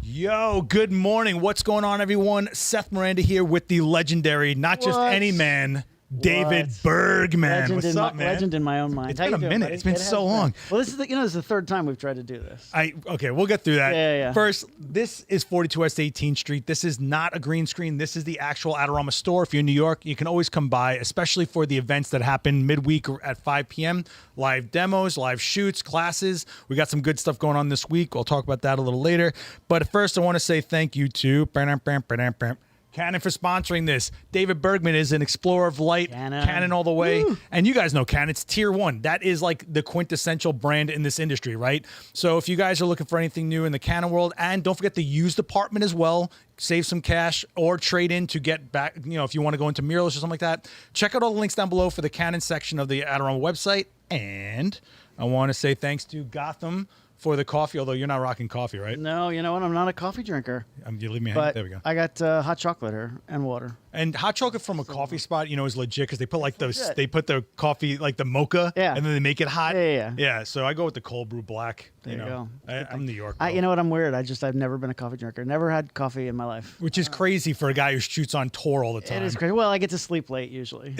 Yo, good morning. What's going on, everyone? Seth Miranda here with the legendary, not just any man, David Bergman. What's up, man? Legend in my own mind. It's been a minute. It's been so long. Well, this is this is the third time we've tried to do this. Okay, we'll get through that. Yeah. First, this is 42 West 18th Street. This is not a green screen. This is the actual Adorama store. If you're in New York, you can always come by, especially for the events that happen midweek at 5 p.m. Live demos, live shoots, classes. We got some good stuff going on this week. We'll talk about that a little later. But first, I want to say thank you to Canon for sponsoring this. David Bergman is an explorer of light, Canon all the way. Woo. And you guys know Canon, it's tier 1. That is like the quintessential brand in this industry, right? So if you guys are looking for anything new in the Canon world, and don't forget the used department as well, save some cash or trade in to get back, if you want to go into mirrorless or something like that, check out all the links down below for the Canon section of the Adorama website. And I want to say thanks to Gotham for the coffee, although you're not rocking coffee, right? No, you know what? I'm not a coffee drinker. You leave me hanging. There we go. I got hot chocolate here and water. And hot chocolate from a coffee spot, is legit because they put like they put the coffee like the mocha, and then they make it hot. Yeah. So I go with the cold brew black. There you go. I'm New York. You know what? I'm weird. I've never been a coffee drinker. Never had coffee in my life. Which is crazy for a guy who shoots on tour all the time. It is crazy. Well, I get to sleep late usually.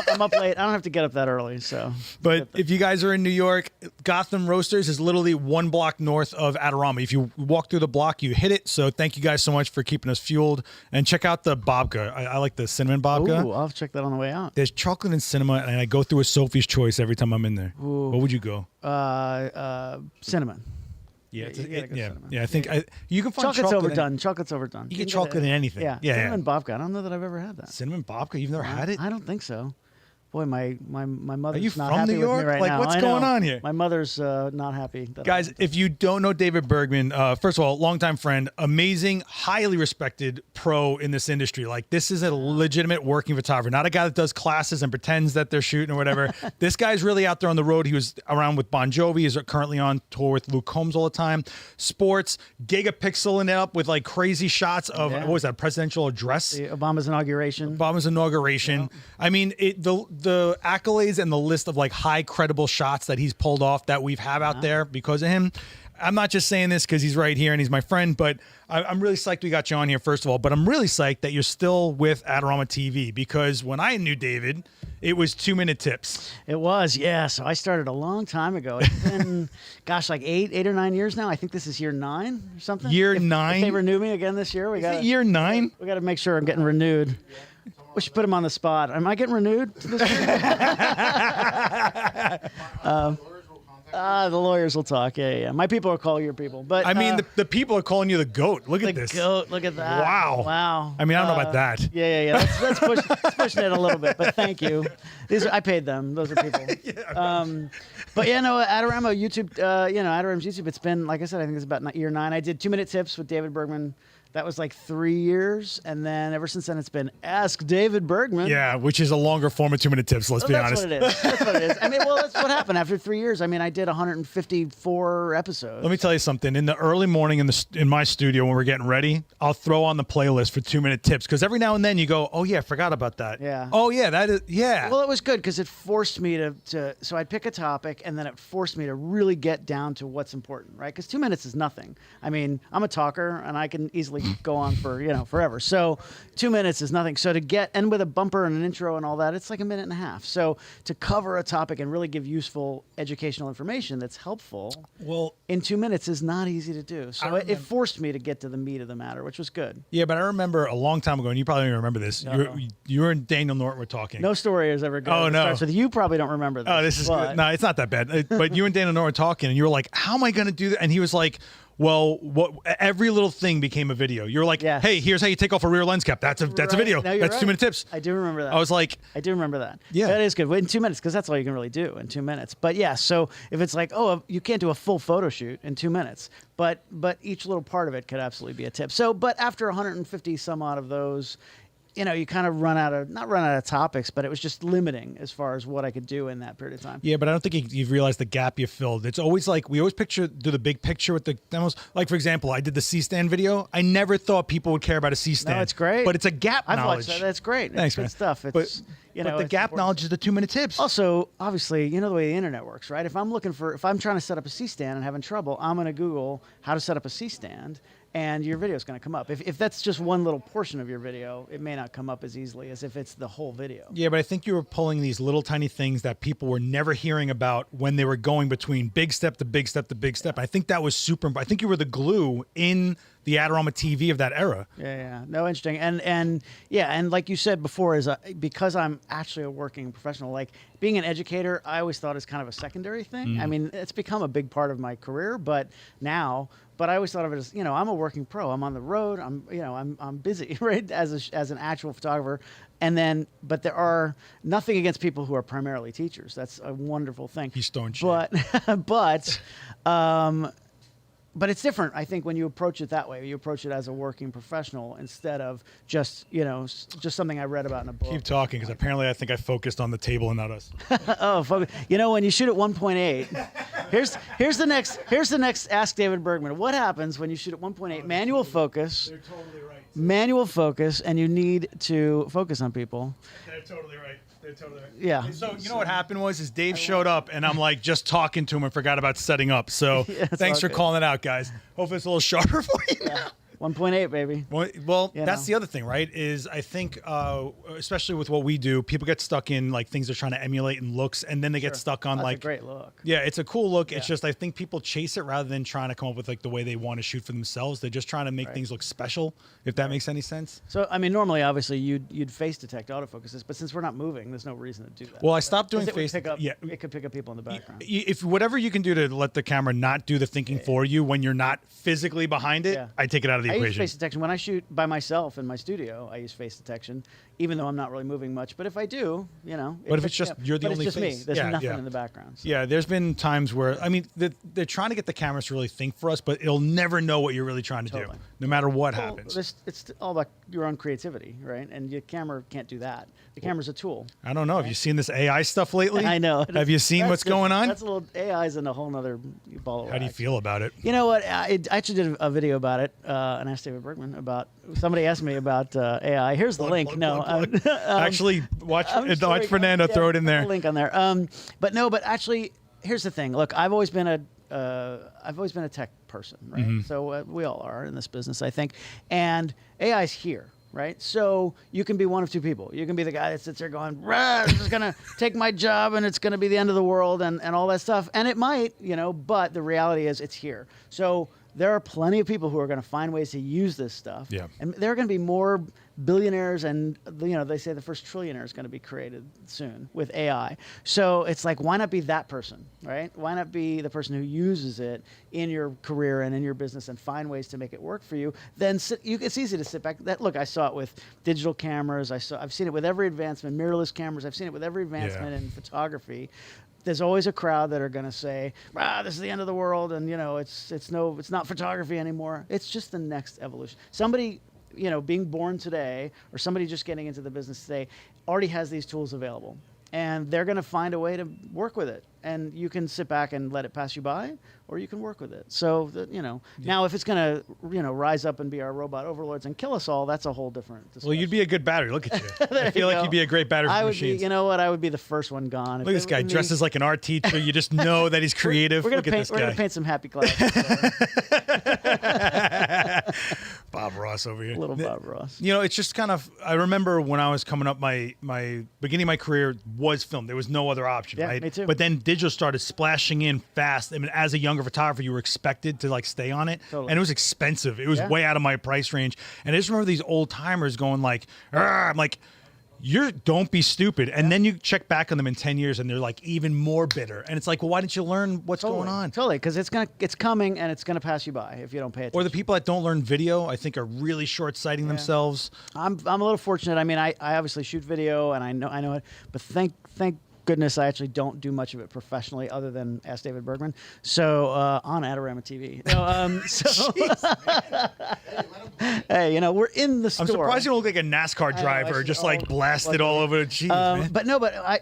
I'm up late. I don't have to get up that early. So. But if you guys are in New York, Gotham Roasters is literally 1 block north of Adorama. If you walk through the block, you hit it. So thank you guys so much for keeping us fueled. And check out the babka. I like the cinnamon babka. Ooh, I'll check that on the way out. There's chocolate and cinnamon, and I go through a Sophie's Choice every time I'm in there. Ooh. What would you go? Cinnamon. Yeah, I think you can find chocolate's overdone. Chocolate's overdone. You get chocolate in anything. Yeah. Cinnamon babka. I don't know that I've ever had that. Cinnamon babka? You've never had it? I don't think so. Boy, my mother's from not happy New York? with me right like, now. What's going on here? My mother's not happy. Guys, if you don't know David Bergman, first of all, longtime friend, amazing, highly respected pro in this industry. Like, this is a legitimate working photographer, not a guy that does classes and pretends that they're shooting or whatever. This guy's really out there on the road. He was around with Bon Jovi. He's currently on tour with Luke Combs all the time. Sports, gigapixeling it up with like crazy shots of, what was that, presidential address? Obama's inauguration. Yeah. I mean, the accolades and the list of like high credible shots that he's pulled off that we've have out there because of him. I'm not just saying this because he's right here and he's my friend, but I'm really psyched we got you on here, first of all. But I'm really psyched that you're still with Adorama TV because when I knew David, it was 2-minute tips. It was, yeah. So I started a long time ago. It's been, gosh, like 8 or 9 years now. I think this is year 9 or something. Year 9? If they renew me again this year, is it year 9? We got to make sure I'm getting renewed. We should put him on the spot. Am I getting renewed? To this the lawyers will talk. Yeah. My people will call your people. But I mean, the people are calling you the GOAT. Look at this. The GOAT. Look at that. Wow. I mean, I don't know about that. Yeah. Let's pushing it a little bit. But thank you. I paid them. Those are people. But Adorama YouTube. Adorama's YouTube. It's been, like I said, I think it's about year 9. I did 2-minute tips with David Bergman. That was like 3 years, and then ever since then it's been Ask David Bergman. Yeah, which is a longer form of 2-minute tips. Let's be honest. That's what it is. I mean, that's what happened after 3 years. I mean, I did 154 episodes. Let me tell you something. In the early morning in my studio when we're getting ready, I'll throw on the playlist for 2-minute tips because every now and then you go, oh yeah, I forgot about that. Yeah. Oh yeah, that is yeah. Well, it was good because it forced me to. So I'd pick a topic, and then it forced me to really get down to what's important, right? Because 2 minutes is nothing. I mean, I'm a talker, and I can easily go on for forever. So 2 minutes is nothing. So and with a bumper and an intro and all that, it's like 1.5 minutes. So to cover a topic and really give useful educational information that's helpful, in 2 minutes is not easy to do. So it forced me to get to the meat of the matter, which was good. Yeah, but I remember a long time ago, and you probably don't remember this. You and Daniel Norton were talking. No story is ever good. Oh no! Starts with you probably don't remember this. Oh, this is good. No, it's not that bad. But you and Daniel Norton were talking, and you were like, "How am I going to do that?" And he was like, well, every little thing became a video. You're like, hey, here's how you take off a rear lens cap. That's a video. That's 2-minute tips. I do remember that. I was like, I do remember that. Yeah, that is good. In 2 minutes, because that's all you can really do in 2 minutes. But yeah, so if it's like, you can't do a full photo shoot in 2 minutes, but each little part of it could absolutely be a tip. So, but after 150 some odd of those, you kind of not run out of topics, but it was just limiting as far as what I could do in that period of time. Yeah, but I don't think you've realized the gap you filled. It's always like, we always do the big picture with the demos. Like, for example, I did the C-stand video. I never thought people would care about a C-stand. No, it's great. But it's a gap knowledge. I've watched that. That's great. Thanks, it's good stuff. You But know, the it's gap important. knowledge is the 2-minute tips. Also, obviously, you know the way the internet works, right? If I'm trying to set up a C-stand and having trouble, I'm going to Google how to set up a C-stand, and your video is going to come up. If that's just one little portion of your video, it may not come up as easily as if it's the whole video. Yeah, but I think you were pulling these little tiny things that people were never hearing about when they were going between big step to big step to big step. I think that was super. I think you were the glue in the Adorama TV of that era. Yeah. No, interesting. And yeah, and like you said before, because I'm actually a working professional, like being an educator, I always thought is kind of a secondary thing. I mean, it's become a big part of my career, but I always thought of it as, I'm a working pro. I'm on the road. I'm busy, right? As an actual photographer. But there are nothing against people who are primarily teachers. That's a wonderful thing. He's stone shit. But it's different, I think, when you approach it that way. You approach it as a working professional instead of just something I read about in a book. Keep talking, because apparently I think I focused on the table and not us. Oh, focus. When you shoot at 1.8, here's the next Ask David Bergman. What happens when you shoot at 1.8? Manual focus. They're totally right. Manual focus, and you need to focus on people. They're totally right. They're totally right. Yeah. So you know what happened was Dave showed up and I'm like just talking to him and forgot about setting up. So thanks for calling it out, guys. Hopefully it's a little sharper for you now. 1.8, baby. Well, that's the other thing, right? Is I think, especially with what we do, people get stuck in like things they're trying to emulate and looks, and then they get stuck on That's a great look. Yeah, it's a cool look. It's just I think people chase it rather than trying to come up with like the way they want to shoot for themselves. They're just trying to make things look special, if that makes any sense. So I mean, normally, obviously, you'd face detect autofocuses, but since we're not moving, there's no reason to do that. Well, I stopped doing it face. it could pick up people in the background. If whatever you can do to let the camera not do the thinking for you when you're not physically behind it, I take it out of the I equation. use face detection when I shoot by myself in my studio. I use face detection, even though I'm not really moving much. But if I do, But if it's just you're the only it's just face, me. There's nothing in the background. So. Yeah, there's been times where they're trying to get the cameras to really think for us, but it'll never know what you're really trying to do, no matter what happens. It's all about your own creativity, right? And your camera can't do that. The camera's a tool. I don't know. Have you seen this AI stuff lately? I know. Have you seen what's going on? That's a little AI's in a whole nother ball of wax. How do you feel about it? You know what? I actually did a video about it, and asked David Bergman about. Somebody asked me about AI. Here's the link. Actually, watch Fernando throw it in there. Link on there. But actually, here's the thing. Look, I've always been a tech person, right? So we all are in this business, I think. And AI's here. Right, so you can be one of two people. You can be the guy that sits there going, "This is gonna take my job, and it's gonna be the end of the world, and all that stuff." And it might, but the reality is, it's here. So there are plenty of people who are going to find ways to use this stuff. Yeah. And there are going to be more billionaires, and they say the first trillionaire is going to be created soon with AI. So it's like, why not be that person, right? Why not be the person who uses it in your career and in your business and find ways to make it work for you? Then it's easy to sit back. Look, I saw it with digital cameras. I've seen it with every advancement, mirrorless cameras. I've seen it with every advancement in photography. There's always a crowd that are going to say, this is the end of the world, and it's not photography anymore. It's just the next evolution. Somebody, being born today, or somebody just getting into the business today, already has these tools available, and they're going to find a way to work with it. And you can sit back and let it pass you by, or you can work with it. So now if it's going to rise up and be our robot overlords and kill us all, that's a whole different discussion. Well, you'd be a good battery. Look at you. I feel like you'd be a great battery for machines. I would be the first one gone. Look at this guy dresses like an art teacher. You just know that he's creative. We're Look at this guy. We're gonna paint some happy clouds. Bob Ross over here. Little Bob Ross. It's just kind of. I remember when I was coming up, my beginning of my career was film. There was no other option, right? Me too. But then digital started splashing in fast. I mean, as a younger photographer, you were expected to stay on it, and it was expensive. It was way out of my price range. And I just remember these old timers going like, I'm like, don't be stupid. And then you check back on them in 10 years and they're like even more bitter. And it's like, well, why didn't you learn what's going on? Totally, because it's coming and it's gonna pass you by if you don't pay attention. Or the people that don't learn video, I think, are really short-sighting themselves. I'm a little fortunate. I mean, I obviously shoot video and I know it, but thank goodness, I actually don't do much of it professionally other than Ask David Bergman. So on Adorama TV. Hey, we're in the store. I'm surprised you don't look like a NASCAR driver, just like blasted all over. Jeez, man. But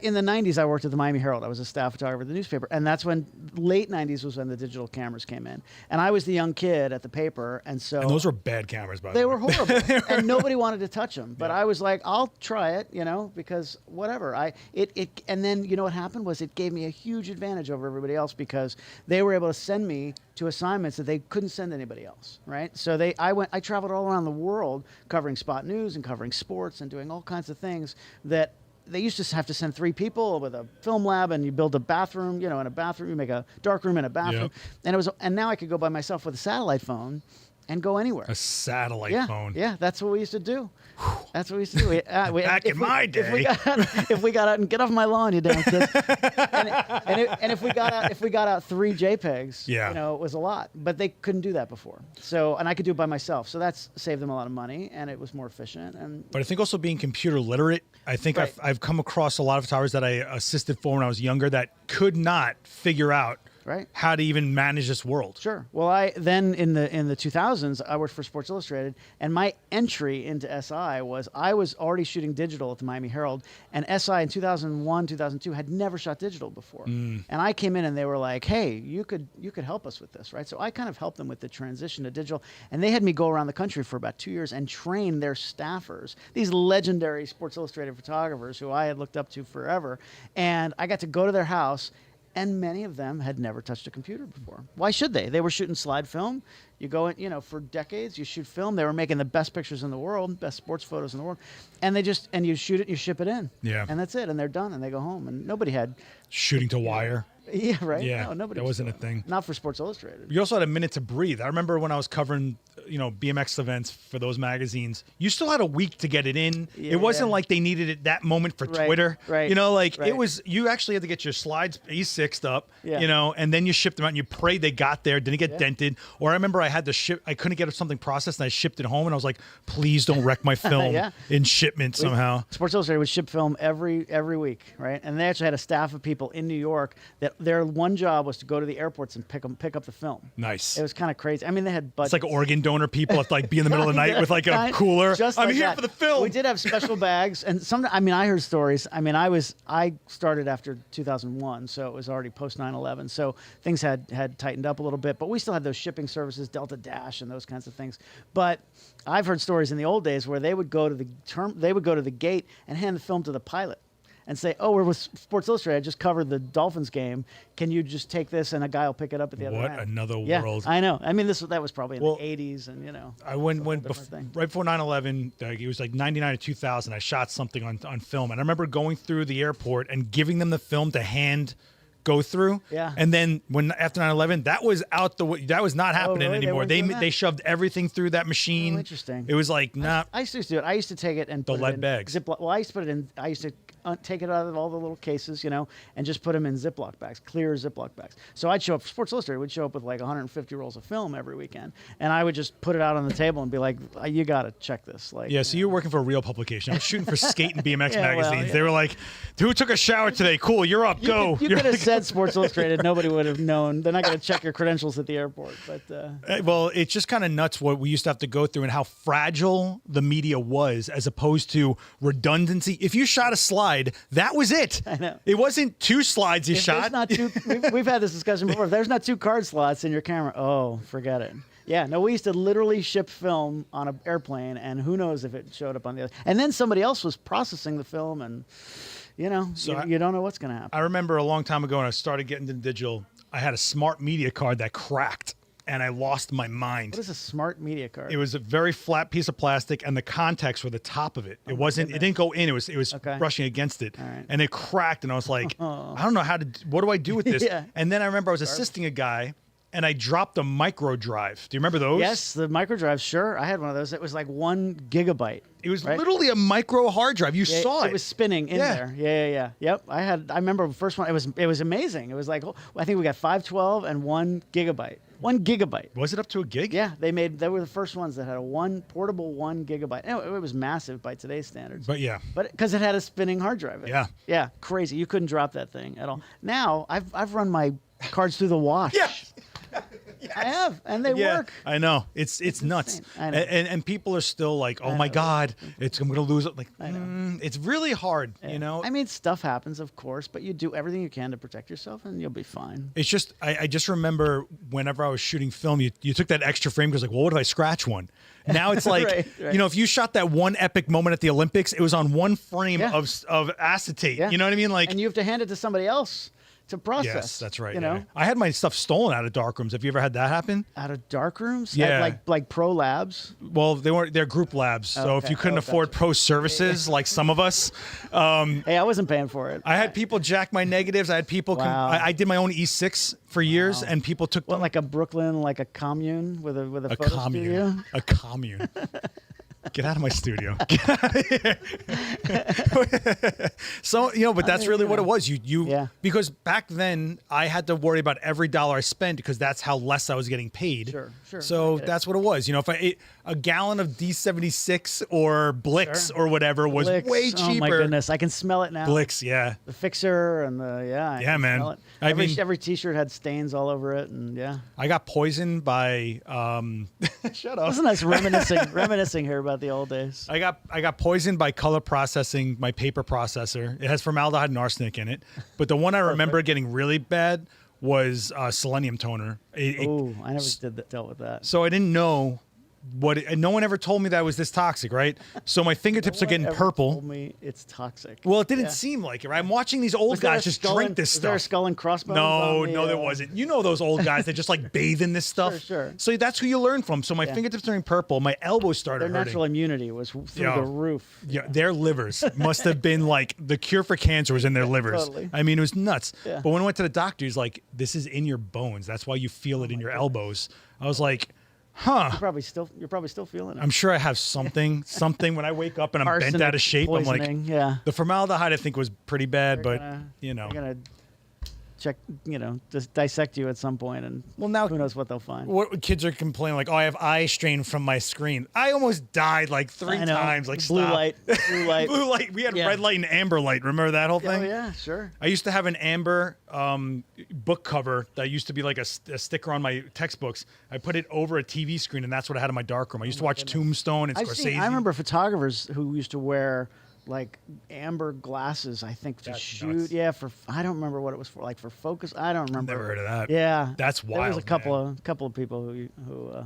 in the 90s, I worked at the Miami Herald. I was a staff photographer at the newspaper. And that's when late 90s was when the digital cameras came in. And I was the young kid at the paper. And so. And those were bad cameras, by the way. They were horrible. And nobody wanted to touch them. But I was like, I'll try it, because whatever. And then, what happened was it gave me a huge advantage over everybody else because they were able to send me to assignments that they couldn't send anybody else, right? So I traveled all around the world covering spot news and covering sports and doing all kinds of things that they used to have to send 3 people with a film lab, and you build a bathroom, in a bathroom, you make a dark room in a bathroom. Yep. And now I could go by myself with a satellite phone and go anywhere. A satellite phone. Yeah, that's what we used to do. That's what we used to do. Back in my day. If we got out and get off my lawn, you damn kids. and if we got out 3 JPEGs, it was a lot. But they couldn't do that before. So, and I could do it by myself. So that's saved them a lot of money, and it was more efficient. But I think also being computer literate, I think I've come across a lot of photographers that I assisted for when I was younger that could not figure out how to even manage this world. Sure. Well, then in the 2000s, I worked for Sports Illustrated, and my entry into SI was I was already shooting digital at the Miami Herald, and SI in 2001, 2002 had never shot digital before. And I came in and they were like, "Hey, you could help us with this, right?" So I kind of helped them with the transition to digital, and they had me go around the country for about 2 years and train their staffers, these legendary Sports Illustrated photographers who I had looked up to forever, and I got to go to their house. And many of them had never touched a computer before. Why should they? They were shooting slide film. You go in, for decades, you shoot film. They were making the best pictures in the world, best sports photos in the world. And and you shoot it, you ship it in. Yeah. And that's it. And they're done, and they go home. And nobody had. Shooting to wire. Yeah, right. Yeah, no, nobody. That wasn't a thing. Not for Sports Illustrated. You also had a minute to breathe. I remember when I was covering, BMX events for those magazines. You still had a week to get it in. Yeah, it wasn't like they needed it that moment for Twitter. Right. It was. You actually had to get your slides E6'd up. Yeah. And then you shipped them out. And you prayed they got there, didn't get dented. Or I remember I had to ship. I couldn't get something processed, and I shipped it home. And I was like, please don't wreck my film in shipment somehow. Sports Illustrated would ship film every week, right? And they actually had a staff of people in New York that their one job was to go to the airports and pick up the film. Nice. It was kind of crazy. I mean, they had budgets. It's like organ donor people have to be in the middle of the night with a cooler. I'm here for the film. We did have special bags, and I heard stories. I started after 2001, so it was already post 9/11. So things had tightened up a little bit, but we still had those shipping services, Delta Dash, and those kinds of things. But I've heard stories in the old days where they would go to the gate and hand the film to the pilot. And say, "Oh, we're with Sports Illustrated. I just covered the Dolphins game. Can you just take this?" And a guy will pick it up at the other end. What another world! I know. That was probably in the 80s, and I went right before 9/11. It was like 99 to 2000. I shot something on film, and I remember going through the airport and giving them the film to hand go through. Yeah. And then after 9/11, that was that was not happening anymore. They shoved everything through that machine. Oh, interesting. It was like I used to do it. I used to take it and the put lead it in bags. Ziploc. Well, I used to put it in. I used to take it out of all the little cases, and just put them in Ziploc bags, clear Ziploc bags. So I'd show up. Sports Illustrated would show up with like 150 rolls of film every weekend, and I would just put it out on the table and be like, "You got to check this." So you were working for a real publication. I was shooting for skate and BMX magazines. They were like, "Who took a shower today? Cool, you're up. Go." You could have said Sports Illustrated. Nobody would have known. They're not going to check your credentials at the airport. But well, it's just kind of nuts what we used to have to go through and how fragile the media was, as opposed to redundancy. If you shot a slide, that was it. I know. It wasn't 2 slides you shot. We've had this discussion before. If there's not 2 card slots in your camera, forget it. Yeah, no, we used to literally ship film on an airplane, and who knows if it showed up on the other. And then somebody else was processing the film, and you don't know what's going to happen. I remember a long time ago when I started getting into digital, I had a smart media card that cracked. And I lost my mind. What is a smart media card? It was a very flat piece of plastic, and the contacts were the top of it. It wasn't. It didn't go in. It was brushing against it, and it cracked. And I was like, I don't know what do I do with this? And then I remember I was assisting a guy, and I dropped a micro drive. Do you remember those? Yes, the micro drives. Sure, I had one of those. It was like 1 gigabyte. It was literally a micro hard drive. You saw it. It was spinning in there. Yeah. Yep. I remember the first one. It was amazing. It was like, I think we got 512 and 1 gigabyte. 1 gigabyte. Was it up to a gig? Yeah, they were the first ones that had a portable 1 gigabyte. It was massive by today's standards. But yeah. But because it had a spinning hard drive. Yeah. Yeah, crazy. You couldn't drop that thing at all. Now I've run my cards through the wash. Yeah. Yes. I have, and they work. I know. It's nuts. insane. I know. And people are still like, oh my God, I'm going to lose it. Like, I know. it's really hard, you know? I mean, stuff happens, of course, but you do everything you can to protect yourself, and you'll be fine. It's just, I just remember whenever I was shooting film, you took that extra frame because like, well, what if I scratch one? Now it's like, Right. you know, if you shot that one epic moment at the Olympics, it was on one frame of acetate. Yeah. You know what I mean? Like, And you have to hand it to somebody else to process. yes, that's right. You yeah. know, I had my stuff stolen out of dark rooms. Have you ever had that happen? out of dark rooms. Yeah. Like pro labs. Well, they're group labs. So if Okay. you couldn't afford pro services like some of us, Hey, I wasn't paying for it. I had people jack my negatives. I had people. Wow. I did my own E6 for years, and people took What, like a Brooklyn, like a commune with a photo commune. studio? A commune. Get out of my studio. So, you know, but that's really what it was. Yeah. Because back then I had to worry about every dollar I spent because that's how less I was getting paid. Sure. So I get it. that's what it was. You know, if I ate a gallon of D76 or Blix or whatever was Blix. way cheaper. Oh my goodness, I can smell it now. Blix, yeah. The fixer and I Yeah, can man. smell it. I mean- Every T-shirt had stains all over it, and yeah. I got poisoned by shut up. Wasn't us reminiscing here about the old days? I got poisoned by color processing my paper processor. It has formaldehyde and arsenic in it. But the one I remember getting really bad was selenium toner. Oh, I never dealt with that. So I didn't know no one ever told me that it was this toxic, right? So my fingertips are getting Ever purple. Told me it's toxic. Well, it didn't seem like it, right? I'm watching these old Was there guys a just skull drink and- this was there a stuff. skull and crossbones? No, on the, no, there wasn't. You know those old guys that just like bathe in this stuff. Sure. So that's who you learn from. So my fingertips turning purple. My elbows started Their hurting. natural immunity was through Yeah. the roof. Yeah, their livers must have been like the cure for cancer was in their livers. Totally. I mean, it was nuts. Yeah. But when I went to the doctor, he's like, "This is in your bones. That's why you feel it in your elbows." I was like, "Huh." You're probably still feeling it. I'm sure I have something when I wake up and I'm bent Arsenic out of shape. I'm like, poisoning, yeah. the formaldehyde I think was pretty bad, but They're you know. gonna check, just dissect you at some point, and Well, now who knows what they'll find. what kids are complaining like, "Oh, I have eye strain from my screen." I almost died like 3 I know. times. Like blue stop. light, blue light. Blue light. We had Yeah. red light and amber light. Remember that whole thing? Oh yeah, sure. I used to have an amber book cover that used to be like a sticker on my textbooks. I put it over a TV screen, and that's what I had in my darkroom. I used to watch Tombstone and Scorsese. I remember photographers who used to wear like amber glasses, I think, to That's shoot. nuts. Yeah, I don't remember what it was for, like for focus. I don't remember. Never heard of that. Yeah, That's There was wild, a couple man. of people who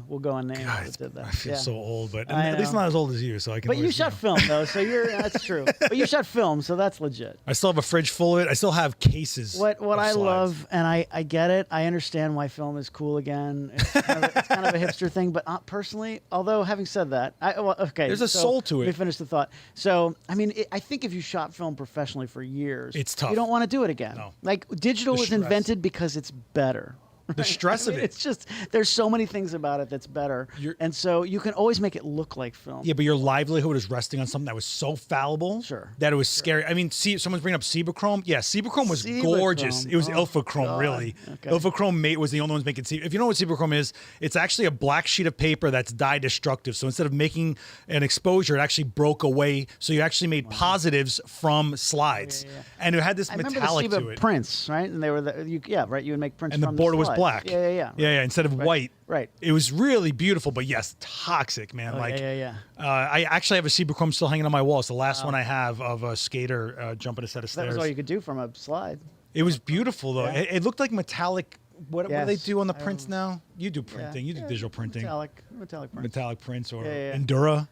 will go unnamed God, that did that. I feel yeah. so old, but I at least know. not as old as you, so I can. But you always, shot know. film though, so that's true. But you shot film, so that's legit. I still have a fridge full of it. I still have cases. What of I slides. love, and I get it. I understand why film is cool again. It's kind of a hipster thing, but personally, although having said that, okay, There's a so soul to Let it. me finish the thought. So, I mean, I think if you shot film professionally for years, It's tough. You don't want to do it again. No. Like digital The was stress. invented because it's better. The stress of it. It's just there's so many things about it that's better, and so you can always make it look like film. Yeah, but your livelihood is resting on something that was so fallible Sure. that it was scary. I mean, see, someone's bringing up Cibachrome. Yeah, Cibachrome was Cibachrome. gorgeous. It was Oh, Ilfochrome, God. really. Okay. Ilfochrome was the only ones making If you know what Cibachrome is, it's actually a black sheet of paper that's dye destructive. So instead of making an exposure, it actually broke away. So you actually made positives from slides. And it had this I remember metallic the to Ciba it. prints, right? And they were right. You would make prints, And the from border was slides. black. Yeah. Yeah, instead of white. Right. It was really beautiful, but yes, toxic, man. Oh, like, yeah. I actually have a Cibachrome still hanging on my wall. It's the last one I have of a skater jumping a set of That stairs. was all you could do from a slide. It was beautiful though. Yeah. It looked like metallic. What do they Yes. do on the prints now? You do Yeah. printing. You do Yeah, digital printing. Metallic prints. Metallic prints or Yeah. Endura,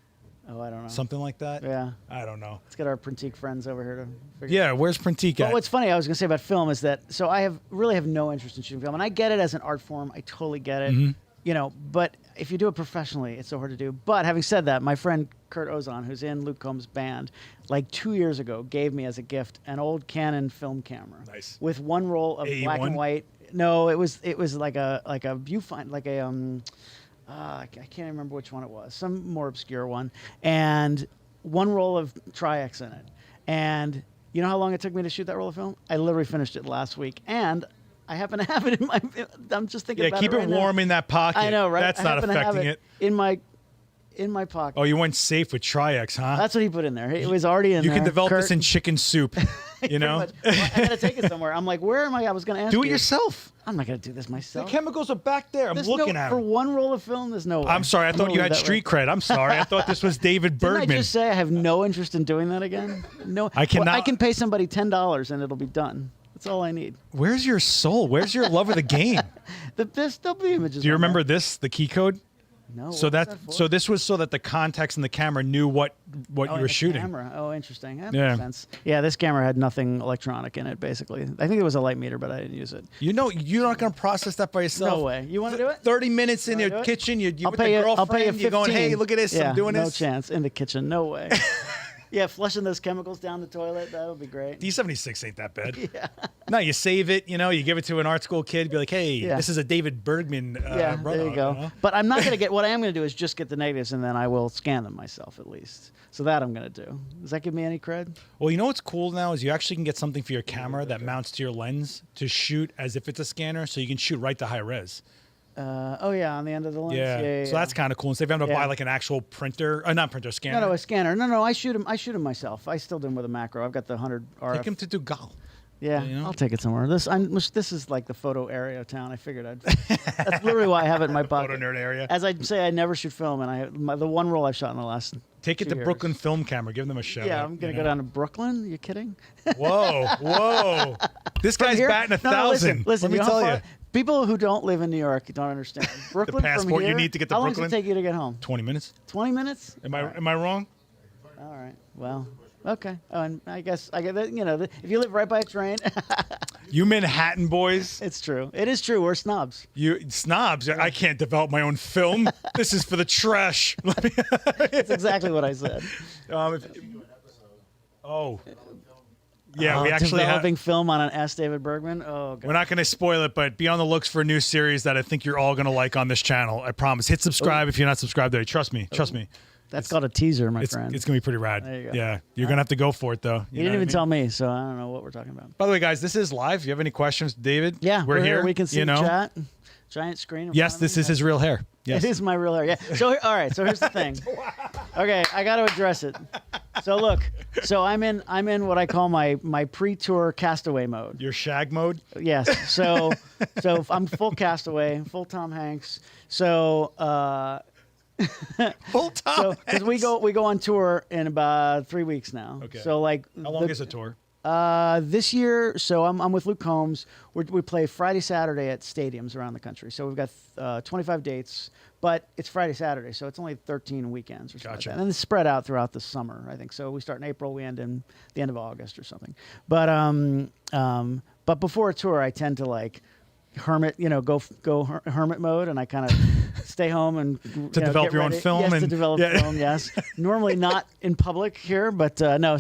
Oh, I don't know. something like that. Yeah. I don't know. Let's get our Printique friends over here to figure. Yeah, where's Printique But at? what's funny, I was going to say about film is that so I really have no interest in shooting film, and I get it as an art form. I totally get it. Mm-hmm. But if you do it professionally, it's so hard to do. But having said that, my friend Kurt Ozon, who's in Luke Combs' band, like 2 years ago, gave me as a gift an old Canon film camera. Nice. With one roll of black AE1? and white. No, it was like a viewfinder, like a I can't remember which one it was, some more obscure one, and one roll of Tri-X in it. And you know how long it took me to shoot that roll of film? I literally finished it last week, and I happen to have it in my. I'm just thinking. Yeah, about keep it it right warm now. in that pocket. I know, right? That's I not happen to have affecting it. in my pocket. Oh, you went safe with Tri-X, huh? That's what he put in there. It was already in you there. can develop this Kurt- in chicken soup. You know, Well, I gotta take it somewhere. I'm like, where am I? I was gonna ask. do it you. yourself. I'm not gonna do this The myself. chemicals are back there. I'm There's looking no, at for them. one roll of film. There's no way. I'm sorry. I I'm thought gonna you leave had that street way. cred. I'm sorry. I thought this was David Didn't Bergman. I just say I have no interest in doing that again? No. I cannot- Well, I can pay somebody $10 and it'll be done. That's all I need. Where's your soul? Where's your love of the game? There's still the images. Do you on remember there. this? The key code. No. So what was that for? so this was so that the context in the camera knew what Oh, you and were the shooting. Camera. Oh, interesting. That Yeah. makes sense. Yeah, this camera had nothing electronic in it. Basically, I think it was a light meter, but I didn't use it. You know, you're not going to process that by yourself. No way. You want to do it? 30 minutes in Wanna your do it? kitchen, you I'll with pay the you. girlfriend, I'll pay you 15. you're going, hey, look at this, Yeah, I'm doing no this. chance in the kitchen. No way. Yeah, flushing those chemicals down the toilet. That would be great. D76 ain't that bad. Yeah. No, you save it, you know, you give it to an art school kid, be like, hey, Yeah. this is a David Bergman Yeah, run there you go. know? But I'm not going to get, what I am going to do is just get the negatives and then I will scan them myself at least. So that I'm going to do. Does that give me any cred? Well, you know what's cool now is you actually can get something for your camera that mounts to your lens to shoot as if it's a scanner, so you can shoot right to high res. Oh, yeah, on the end of the lens. Yeah. So that's kind of cool. Instead of having to Yeah. buy like an actual printer, not printer, scanner. No, a scanner. No, I shoot them myself. I still do them with a macro. I've got the 100 RF. Take him to Dugal. Yeah, you know? I'll take it somewhere. This is like the photo area of town. I figured I'd. That's literally why I have it in my pocket. Photo nerd area. As I say, I never shoot film, and the one roll I've shot in the last. Take it 2 to years. Brooklyn Film Camera. Give them a shout. Yeah, out, I'm gonna you go know? down to Brooklyn. You kidding? Whoa. This guy's Here? batting a No, thousand. Listen, Let me you know how tell far- you. People who don't live in New York don't understand. Brooklyn from passport you here, need to get to how long Brooklyn? does it take you to get home? 20 minutes. 20 minutes? Am I wrong? All right. Well, okay. Oh, and I guess that, if you live right by a train, You Manhattan boys. it's true. It is true. We're snobs. You snobs. I can't develop my own film. This is for the trash. That's exactly what I said. Oh. Yeah, we actually have. developing film on an Ask David Bergman. Oh, God. We're not going to spoil it, but be on the looks for a new series that I think you're all going to like on this channel. I promise. Hit subscribe if you're not subscribed already. Trust me. Trust me. That's called a teaser, my It's friend. going to be pretty rad. There you go. Yeah. You're going to have to go for it, though. You didn't even tell me, so I don't know what we're talking about. By the way, guys, this is live. If you have any questions, David, Yeah, we're here. We can see you the know? chat. Giant screen. in Yes, front of this me. is his real hair. Yes. It is my real hair. Yeah. So all right. So here's the thing. Okay, I got to address it. So look. So I'm in what I call my pre-tour castaway mode. Your shag mode. Yes. So I'm full castaway, full Tom Hanks. So Full time. because we go on tour in about 3 weeks now. Okay. So like How long is the tour? this year, so I'm with Luke Combs. We play Friday, Saturday at stadiums around the country. So we've got 25 dates, but it's Friday, Saturday, so it's only 13 weekends or something Gotcha. like that. And it's spread out throughout the summer, I think. So we start in April, we end in the end of August or something. But before a tour, I tend to like hermit, go hermit mode, and I kind of stay home and develop get your own ready. film Yes, to and- develop yeah. film. Yes, normally not in public here, but no.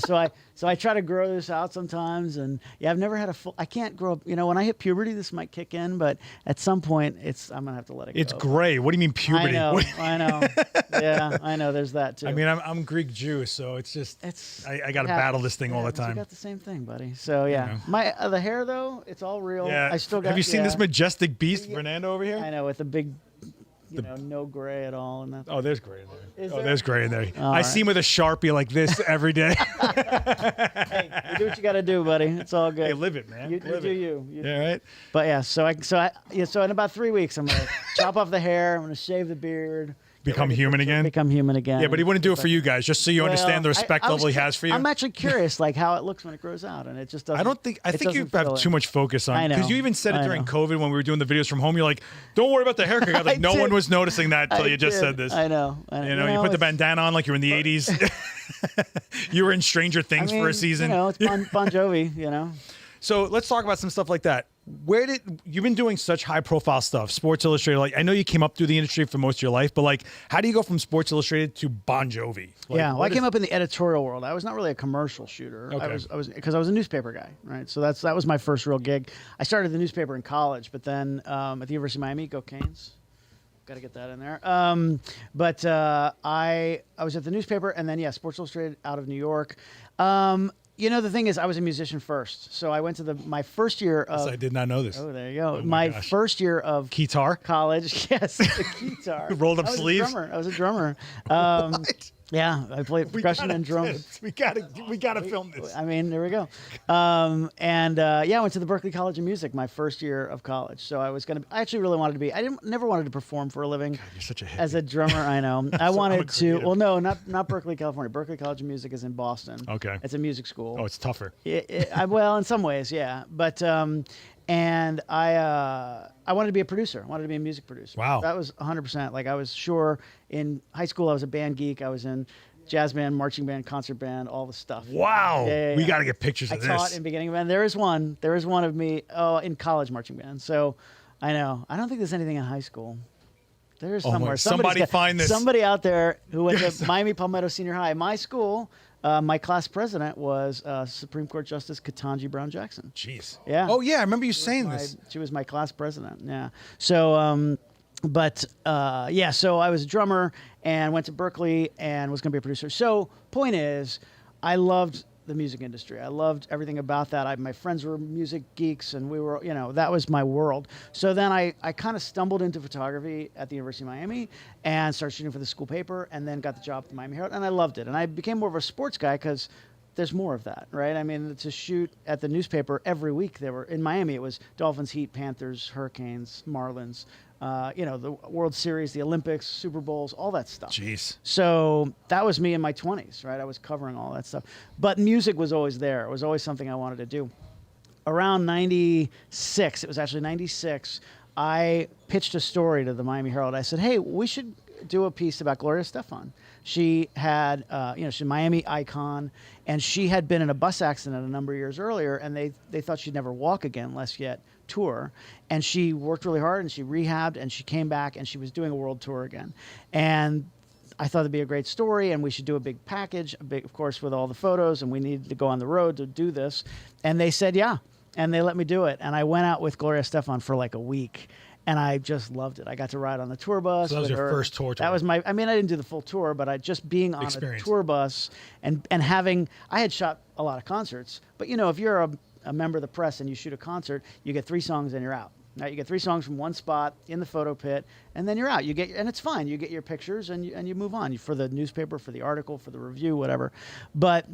So I try to grow this out sometimes, and yeah, I've never had a full. I can't grow up. When I hit puberty, this might kick in, but at some point, I'm gonna have to let it go. It's gray. What do you mean puberty? I know. Yeah, I know. There's that too. I mean, I'm Greek Jew, so it's just I got to it battle happens. this thing all Yeah, the but You time. got the same thing, buddy. So yeah, know. my the hair though, it's all real. Yeah. I still got. Have you seen this yeah. majestic beast, Fernando, over here? I know, with the big, no gray at all, and that. Oh, there's gray in there. Is Oh, there? there's gray in there. All I right. see him with a Sharpie like this every day. Hey, you do what you got to do, buddy. It's all good. Hey, live it, man. You Live do it. you. Yeah, right. But yeah, so in about 3 weeks, I'm gonna chop off the hair. I'm gonna shave the beard. Become human again. Become human again. Yeah, but he wouldn't do it for you guys, just so you understand the respect level he has for you. I'm actually curious, like how it looks when it grows out, and it just doesn't. I think you have too much focus on I it. know. Because you even said it I during know. COVID when we were doing the videos from home. You're like, don't worry about the haircut. I was like, I no did. one was noticing that until you just said this. I know. You know, you put the bandana on like you're in the 80s. You were in Stranger Things for a season. It's Bon Jovi. So let's talk about some stuff like that. You've been doing such high profile stuff, Sports Illustrated, like I know you came up through the industry for most of your life, but like how do you go from Sports Illustrated to Bon Jovi? Like, Yeah, well, I came up in the editorial world. I was not really a commercial shooter. Okay. I was because I was a newspaper guy, right? So that was my first real gig. I started the newspaper in college, but then at the University of Miami, go Canes. Got to get that in there. But I was at the newspaper, and then Sports Illustrated out of New York. You know, the thing is, I was a musician first. So I went to my first year of... I did not know this. Oh, there you go. Oh my gosh. first year of... Guitar? College. Yes, the guitar. Rolled up sleeves? I was a drummer. What? Yeah, I played percussion and drums. We gotta film this. I mean, there we go. I went to the Berklee College of Music my first year of college. So I actually really wanted to be. Never wanted to perform for a living. God, you're such a hippie. As a drummer, I know. I wanted to. Well, no, not Berklee, California. Berklee College of Music is in Boston. Okay. It's a music school. Oh, it's tougher. Well, in some ways, yeah. But and I wanted to be a producer. I wanted to be a music producer. Wow. That was 100%. Like, I was sure in high school I was a band geek. I was in jazz band, marching band, concert band, all the stuff. Wow. Yeah. We got to get pictures of this. I taught in beginning band. There is one of me in college marching band. So I know. I don't think there's anything in high school. There is somewhere. Somebody find this. Somebody out there who went to Miami Palmetto Senior High. My school, my class president was Supreme Court Justice Ketanji Brown Jackson. Jeez. Yeah. Oh, yeah. I remember you saying this. She was my class president. Yeah. So, so I was a drummer and went to Berklee and was going to be a producer. So, point is, I loved the music industry. I loved everything about that. My friends were music geeks, and we were, that was my world. So then I kind of stumbled into photography at the University of Miami and started shooting for the school paper, and then got the job at the Miami Herald, and I loved it. And I became more of a sports guy because there's more of that, right? I mean, to shoot at the newspaper every week, in Miami, it was Dolphins, Heat, Panthers, Hurricanes, Marlins, the World Series, the Olympics, Super Bowls, all that stuff. Jeez. So that was me in my 20s, right? I was covering all that stuff. But music was always there. It was always something I wanted to do. Around 96, it was actually 96, I pitched a story to the Miami Herald. I said, hey, we should do a piece about Gloria Estefan. She had, she's a Miami icon, and she had been in a bus accident a number of years earlier, and they thought she'd never walk again, less yet tour. And she worked really hard, and she rehabbed, and she came back, and she was doing a world tour again. And I thought it'd be a great story, and we should do a big package, of course, with all the photos, and we needed to go on the road to do this. And they said, yeah, and they let me do it. And I went out with Gloria Estefan for like a week. And I just loved it. I got to ride on the tour bus. So that was your first tour. That was I didn't do the full tour, but just being on a tour bus and having, I had shot a lot of concerts, but if you're a member of the press and you shoot a concert, you get 3 songs and you're out. Now you get 3 songs from one spot in the photo pit, and then you're out. And it's fine. You get your pictures and you move on for the newspaper, for the article, for the review, whatever. But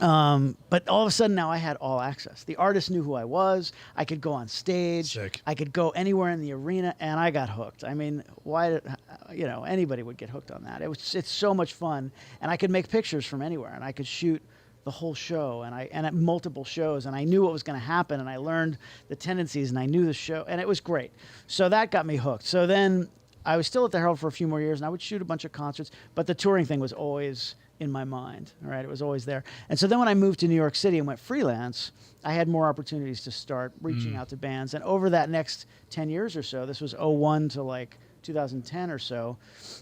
all of a sudden now I had all access. The artist knew who I was. I could go on stage. Sick. I could go anywhere in the arena, and I got hooked. I mean, anybody would get hooked on that. It's so much fun, and I could make pictures from anywhere, and I could shoot the whole show, and at multiple shows, and I knew what was going to happen, and I learned the tendencies, and I knew the show, and it was great. So that got me hooked. So then I was still at the Herald for a few more years, and I would shoot a bunch of concerts, but the touring thing was always in my mind, right? It was always there. And so then when I moved to New York City and went freelance, I had more opportunities to start reaching out to bands. And over that next 10 years or so, this was 01 to like 2010 or so,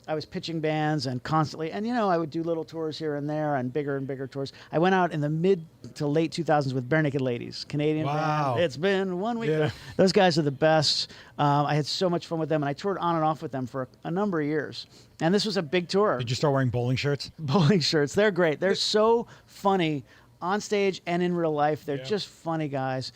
I was pitching bands and constantly, and I would do little tours here and there and bigger tours. I went out in the mid to late 2000s with Barenaked Ladies, Canadian band. It's been 1 week. Yeah. Those guys are the best. I had so much fun with them, and I toured on and off with them for a number of years. And this was a big tour. Did you start wearing bowling shirts? Bowling shirts. They're great. They're so funny on stage and in real life. They're just funny guys.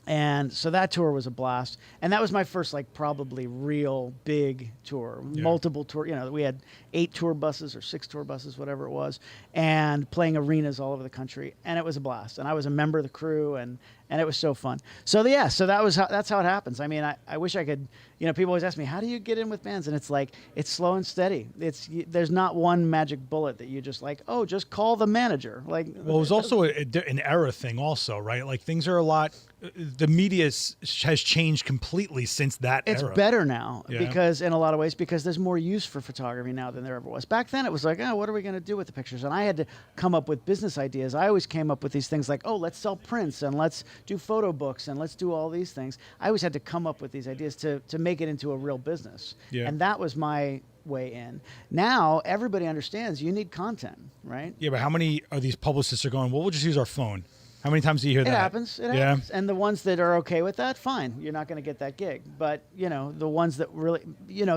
And so that tour was a blast. And that was my first, probably real big tour. Yeah. Multiple tour. We had 8 tour buses or 6 tour buses, whatever it was, and playing arenas all over the country. And it was a blast. And I was a member of the crew, and it was so fun. So that's how it happens. I mean, I wish I could, people always ask me, how do you get in with bands? And it's it's slow and steady. There's not one magic bullet that you just just call the manager. Well, it was also an era thing also, right? Things are a lot, the media has changed completely since that era. It's better now because in a lot of ways, because there's more use for photography now than there ever was. Back then it was what are we going to do with the pictures? And I had to come up with business ideas. I always came up with these things let's sell prints and let's do photo books and let's do all these things. I always had to come up with these ideas to make it into a real business. Yeah. And that was my way in. Now everybody understands you need content, right? Yeah, but how many of these publicists are going, well, we'll just use our phone? How many times do you hear that? It happens. It happens. And the ones that are okay with that, fine. You're not going to get that gig. But, the ones that really,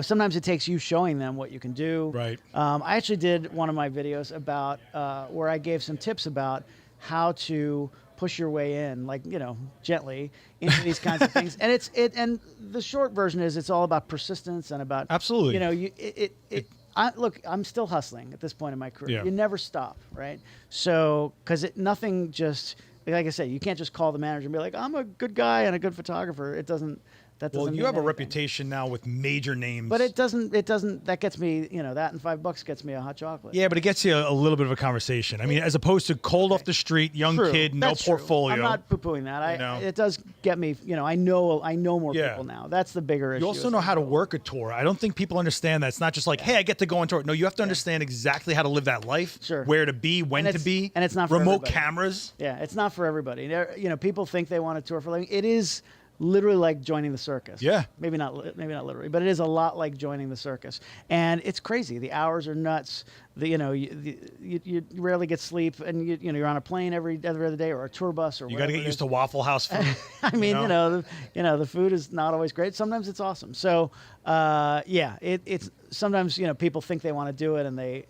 sometimes it takes you showing them what you can do. Right. I actually did one of my videos about where I gave some tips about how to push your way in, like, gently into these kinds of things. And and the short version is it's all about persistence and about absolutely. Look, I'm still hustling at this point in my career. Yeah. You never stop, right? So, because nothing just, like I said, you can't just call the manager and be like, I'm a good guy and a good photographer. That doesn't Well, you mean have a anything. reputation now with major names. But it doesn't, that gets me, that and $5 gets me a hot chocolate. Yeah, but it gets you a little bit of a conversation. I mean, as opposed to cold off the street, young True. kid, no That's true. portfolio. I'm not poo-pooing that. It does get me, I know more people now. That's the bigger issue. You also know how to work a tour. I don't think people understand that. It's not just like, hey, I get to go on tour. No, you have to understand exactly how to live that life, Sure. where to be, when to be. And it's not for remote everybody. cameras. Yeah, it's not for everybody. People think they want to tour for a living. It is literally like joining the circus. Yeah. Maybe not literally, but it is a lot like joining the circus. And it's crazy. The hours are nuts. You rarely get sleep, and you're on a plane every other day or a tour bus or You got to get used to Waffle House food. I mean, the food is not always great. Sometimes it's awesome. So, it's sometimes people think they want to do it, and they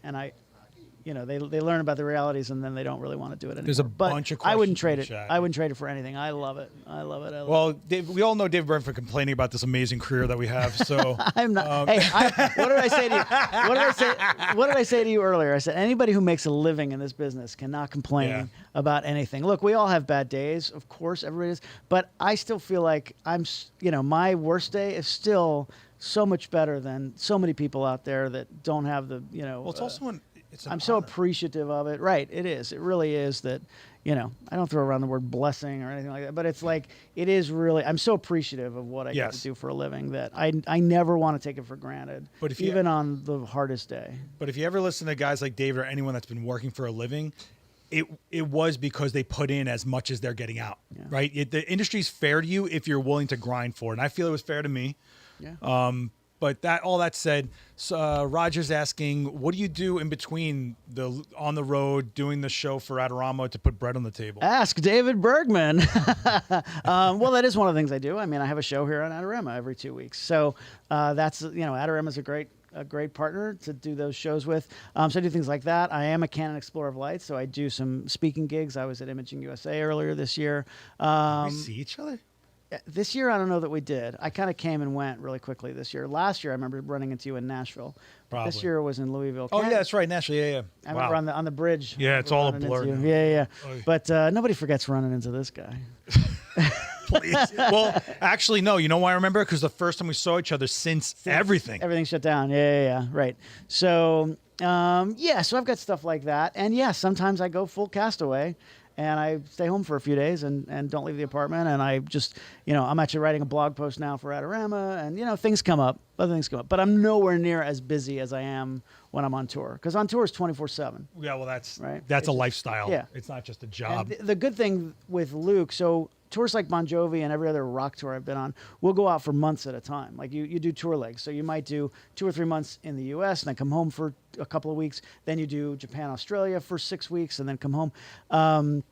learn about the realities, and then they don't really want to do it anymore. There's a bunch of questions I wouldn't trade in the it. chat. I wouldn't trade it for anything. I love it. Well, Dave, we all know David Bergman for complaining about this amazing career that we have. So I'm not. What did I say to you? What did I say to you earlier? I said anybody who makes a living in this business cannot complain about anything. Look, we all have bad days, of course, everybody does. But I still feel like my worst day is still so much better than so many people out there that don't have the Well, it's also an I'm so honor. appreciative of it. Right, it is. It really is that. I don't throw around the word blessing or anything like that, but it's like it is really. I'm so appreciative of what I get to do for a living that I never want to take it for granted. But even on the hardest day. But if you ever listen to guys like David or anyone that's been working for a living, it was because they put in as much as they're getting out. Yeah. Right. The industry's fair to you if you're willing to grind for it, and I feel it was fair to me. Yeah. But all that said, Roger's asking, what do you do in between on the road doing the show for Adorama to put bread on the table? Ask David Bergman. Well, that is one of the things I do. I mean, I have a show here on Adorama every 2 weeks. So that's Adorama is a great partner to do those shows with. So I do things like that. I am a Canon Explorer of Light, so I do some speaking gigs. I was at Imaging USA earlier this year. We see each other? This year, I don't know that we did. I kind of came and went really quickly this year. Last year, I remember running into you in Nashville. Probably. This year it was in Louisville. Oh, yeah, that's right. Nashville, yeah. I remember on the bridge. Yeah, it's all a blur now. Yeah. Oh. But nobody forgets running into this guy. Please. Well, actually, no. You know why I remember? Because the first time we saw each other since everything. Everything shut down. Yeah. Right. So, so I've got stuff like that. And sometimes I go full castaway. And I stay home for a few days and don't leave the apartment. And I just, I'm actually writing a blog post now for Adorama. And, other things come up. But I'm nowhere near as busy as I am when I'm on tour. Because on tour is 24/7. Yeah, well, that's right. That's a lifestyle. Yeah. It's not just a job. And the good thing with Luke, so tours like Bon Jovi and every other rock tour I've been on, we'll go out for months at a time. Like you do tour legs. So you might do 2 or 3 months in the U.S. and then come home for a couple of weeks. Then you do Japan, Australia for 6 weeks and then come home.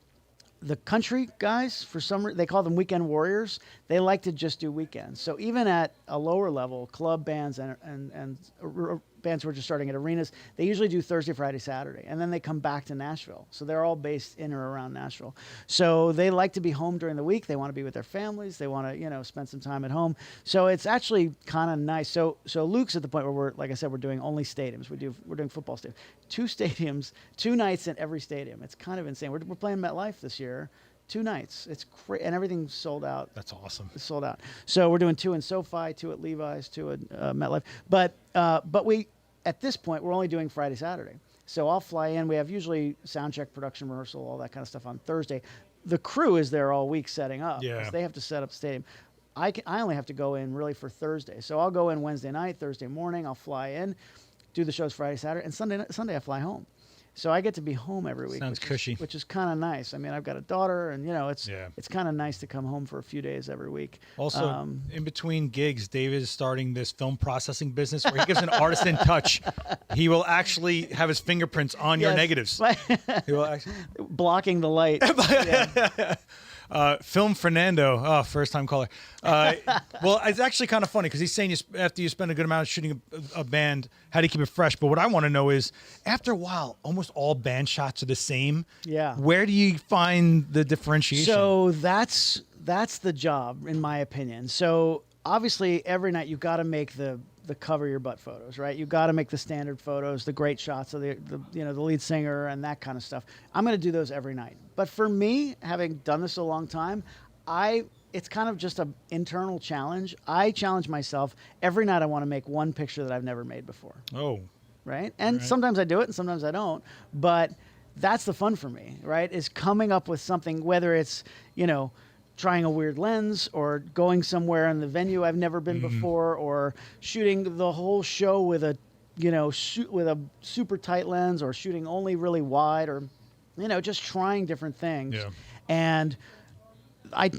The country guys, for some reason, they call them weekend warriors. They like to just do weekends. So even at a lower level, club bands and bands who are just starting at arenas, they usually do Thursday, Friday, Saturday, and then they come back to Nashville. So they're all based in or around Nashville. So they like to be home during the week. They want to be with their families. They want to, spend some time at home. So it's actually kind of nice. So Luke's at the point where like I said, we're doing only stadiums. We're doing football stadiums, 2 stadiums, 2 nights in every stadium. It's kind of insane. We're playing MetLife this year. 2 nights. It's and everything's sold out. That's awesome. It's sold out. So we're doing 2 in SoFi, 2 at Levi's, 2 at MetLife. But we, at this point, we're only doing Friday, Saturday. So I'll fly in. We have usually sound check, production rehearsal, all that kind of stuff on Thursday. The crew is there all week setting up. Yeah. They have to set up the stadium. I only have to go in really for Thursday. So I'll go in Wednesday night, Thursday morning. I'll fly in, do the shows Friday, Saturday, and Sunday I fly home. So I get to be home every week. Sounds cushy. Which is kind of nice. I mean, I've got a daughter, and it's kind of nice to come home for a few days every week. Also, in between gigs, David is starting this film processing business where he gives an artisan touch. He will actually have his fingerprints on your negatives. He will actually blocking the light. Film Fernando, first time caller. Well, it's actually kind of funny because he's saying after you spend a good amount of shooting a band, how do you keep it fresh? But what I want to know is, after a while, almost all band shots are the same. Yeah. Where do you find the differentiation? So that's the job, in my opinion. So obviously, every night you've got to make the cover your butt photos, right? You've got to make the standard photos, the great shots of the lead singer and that kind of stuff. I'm going to do those every night. But for me, having done this a long time, it's kind of just an internal challenge. I challenge myself every night. I want to make one picture that I've never made before. Oh, right. And sometimes I do it, and sometimes I don't. But that's the fun for me, right? Is coming up with something, whether it's trying a weird lens or going somewhere in the venue I've never been before, or shooting the whole show with a super tight lens, or shooting only really wide, or just trying different things. Yeah. And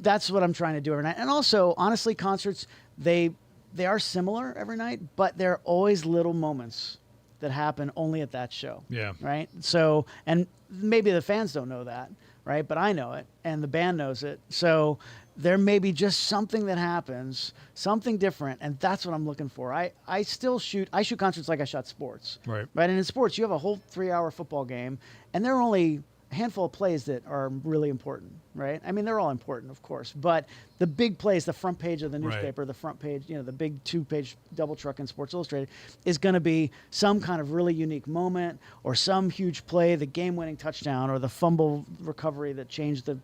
that's what I'm trying to do every night. And also, honestly, concerts, they are similar every night, but they're always little moments that happen only at that show. Yeah. Right? So, and maybe the fans don't know that, right? But I know it, and the band knows it. So there may be just something that happens, something different, and that's what I'm looking for. I shoot concerts like I shot sports. Right. And in sports, you have a whole 3-hour football game, and there are only a handful of plays that are really important, right? I mean, they're all important, of course, but the big plays, the front page of the newspaper, the front page, the big 2-page double truck in Sports Illustrated, is going to be some kind of really unique moment, or some huge play, the game-winning touchdown, or the fumble recovery that changed the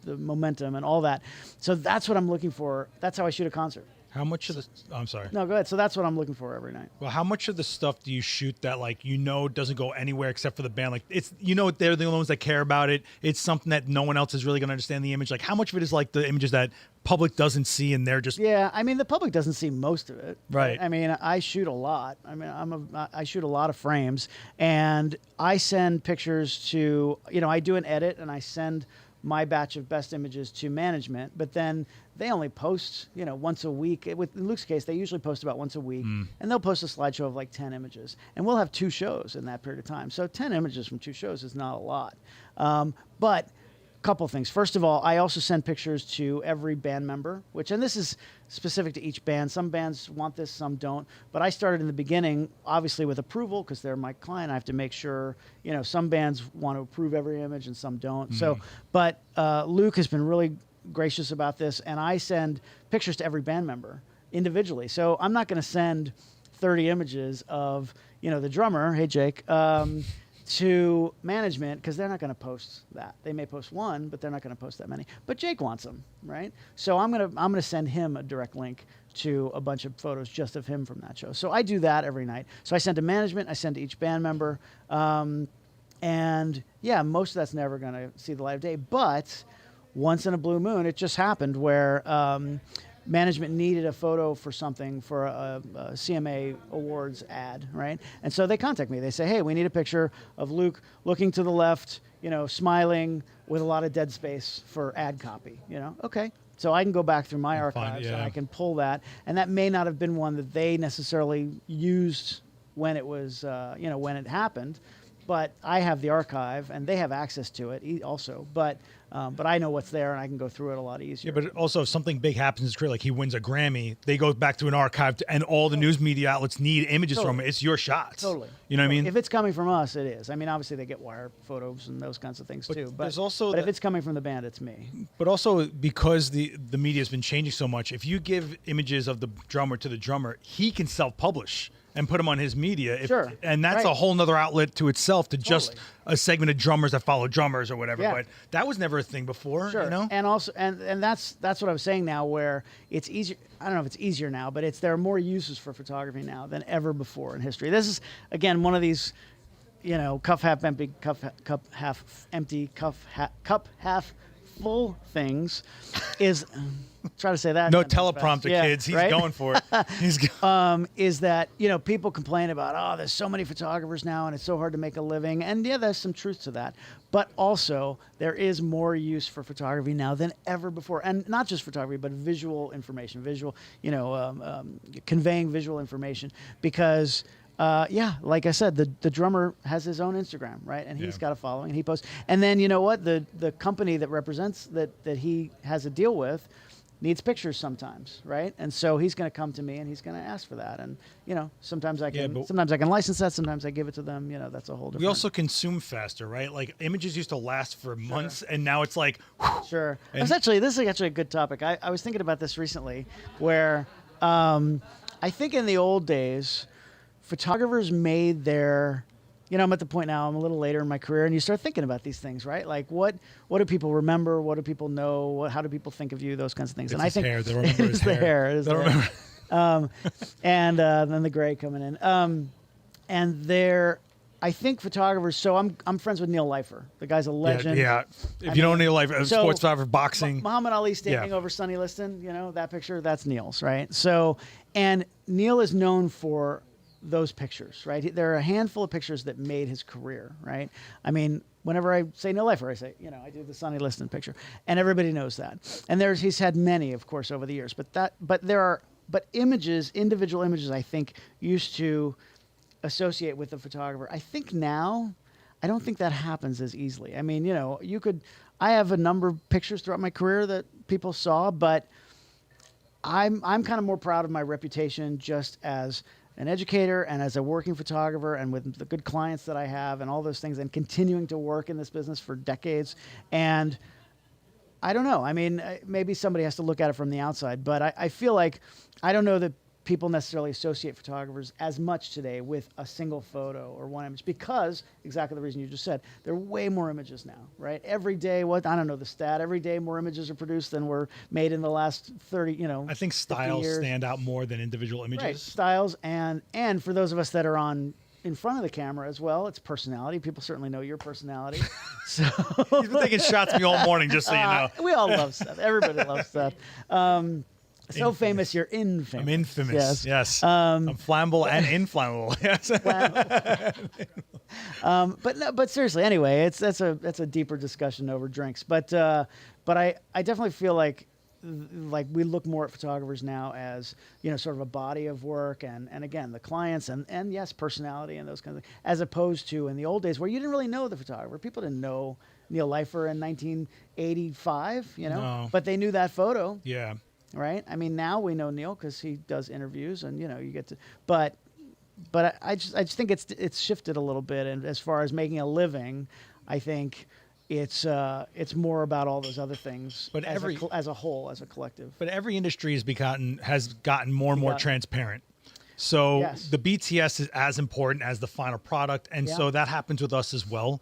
momentum and all that. So that's what I'm looking for. That's how I shoot a concert. How much of the? I'm sorry. No, go ahead. So that's what I'm looking for every night. Well, how much of the stuff do you shoot that doesn't go anywhere except for the band? Like it's they're the only ones that care about it. It's something that no one else is really going to understand the image. Like how much of it is like the images that public doesn't see and they're just I mean the public doesn't see most of it. Right. I mean I shoot a lot. I mean I shoot a lot of frames, and I send pictures to I do an edit and I send my batch of best images to management, but then they only post, once a week. In Luke's case, they usually post about once a week, and they'll post a slideshow of like 10 images, and we'll have 2 shows in that period of time. So 10 images from 2 shows is not a lot. But a couple things. First of all, I also send pictures to every band member, and this is specific to each band. Some bands want this, some don't. But I started in the beginning, obviously with approval, because they're my client. I have to make sure, some bands want to approve every image and some don't. So, but Luke has been really gracious about this, and I send pictures to every band member individually. So I'm not going to send 30 images of, the drummer, hey Jake, to management, because they're not going to post that. They may post one, but they're not going to post that many. But Jake wants them, right? So I'm gonna send him a direct link to a bunch of photos just of him from that show. So I do that every night. So I send to management, I send to each band member, and yeah, most of that's never going to see the light of day. But once in a blue moon, it just happened where management needed a photo for something for a CMA Awards ad, right? And so they contact me. They say, hey, we need a picture of Luke looking to the left, smiling with a lot of dead space for ad copy, Okay. So I can go back through my archives and I can pull that. And that may not have been one that they necessarily used when it was, when it happened. But I have the archive, and they have access to it also. But I know what's there, and I can go through it a lot easier. Yeah, but also if something big happens in his career, like he wins a Grammy, they go back to an archive, and all the news media outlets need images from it. It's your shots. Totally. You know what I mean? If it's coming from us, it is. I mean, obviously they get wire photos and those kinds of things too. But there's also if it's coming from the band, it's me. But also because the media has been changing so much, if you give images of the drummer to the drummer, he can self-publish and put them on his media. Sure. And that's a whole nother outlet to itself to just a segment of drummers that follow drummers or whatever. Yeah. But that was never a thing before, Sure. And also, and that's what I was saying now, where it's easier. I don't know if it's easier now, but there are more uses for photography now than ever before in history. This is, again, one of these, cup half empty, cup half empty, cup half full things is try to say that. No teleprompter, kids. He's going for it. He's is that, people complain about, there's so many photographers now and it's so hard to make a living. And yeah, there's some truth to that. But also there is more use for photography now than ever before. And not just photography, but visual information, conveying visual information, because Yeah, like I said, the drummer has his own Instagram, right? And he's Yeah. got a following, and he posts. And then you know what? The company that represents that he has a deal with needs pictures sometimes, right? And so he's going to come to me and he's going to ask for that. And sometimes I can license that, sometimes I give it to them. That's a whole different. We also consume faster, right? Like images used to last for months, and now it's like, whew. Sure. And This is actually a good topic. I was thinking about this recently, where I think in the old days, photographers made their, I'm at the point now, I'm a little later in my career, and you start thinking about these things, right? Like what do people remember? What do people know? How do people think of you? Those kinds of things. It's And I think hair. They'll remember his it's the hair. It is They'll the hair. And then the gray coming in. And there, I think photographers. So I'm friends with Neil Leifer. The guy's a legend. Yeah. If you don't know like sports photographer, boxing. Muhammad Ali standing over Sonny Liston, that picture, that's Neil's, right? So, and Neil is known for those pictures, right? There are a handful of pictures that made his career, right? I mean, whenever I say Neil Leifer, I say, I do the Sonny Liston picture, and everybody knows that. And he's had many, of course, over the years, but images, individual images, I think used to associate with the photographer. I think now, I don't think that happens as easily. I mean, I have a number of pictures throughout my career that people saw, but I'm kind of more proud of my reputation just as an educator and as a working photographer, and with the good clients that I have and all those things, and continuing to work in this business for decades. And I don't know. I mean, maybe somebody has to look at it from the outside, but I feel like I don't know that people necessarily associate photographers as much today with a single photo or one image, because exactly the reason you just said, there are way more images now, right? Every day, I don't know the stat, every day more images are produced than were made in the last 30, I think styles stand out more than individual images. Right, styles, and for those of us that are in front of the camera as well, it's personality. People certainly know your personality. So You've been taking shots at me all morning, just so you know. We all love Seth. Everybody loves Seth. So famous, you're infamous. I'm infamous. Yes. Um, I'm flammable and inflammable. Yes. But seriously, anyway, that's a deeper discussion over drinks. But I definitely feel like we look more at photographers now as sort of a body of work, and again the clients and yes, personality and those kinds of things, as opposed to in the old days where you didn't really know the photographer. People didn't know Neil Leifer in 1985, No. but they knew that photo. Yeah. Right. I mean, now we know Neil because he does interviews, and you get to. But I just think it's shifted a little bit, and as far as making a living, I think it's more about all those other things. But as a whole, as a collective. But every industry has gotten more and more transparent. So Yes. the BTS is as important as the final product, and so that happens with us as well.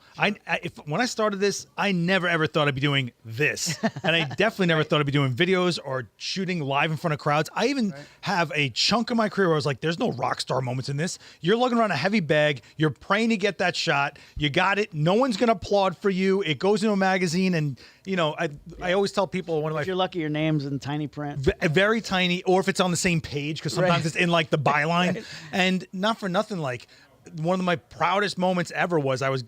When I started this, I never ever thought I'd be doing this, and I definitely never thought I'd be doing videos or shooting live in front of crowds. I even have a chunk of my career where I was like, "There's no rock star moments in this. You're lugging around a heavy bag. You're praying to get that shot. You got it. No one's gonna applaud for you. It goes into a magazine, and I always tell people If you're lucky, your name's in tiny print. very tiny, or if it's on the same page, because sometimes it's in like the byline. And not for nothing, like one of my proudest moments ever was I was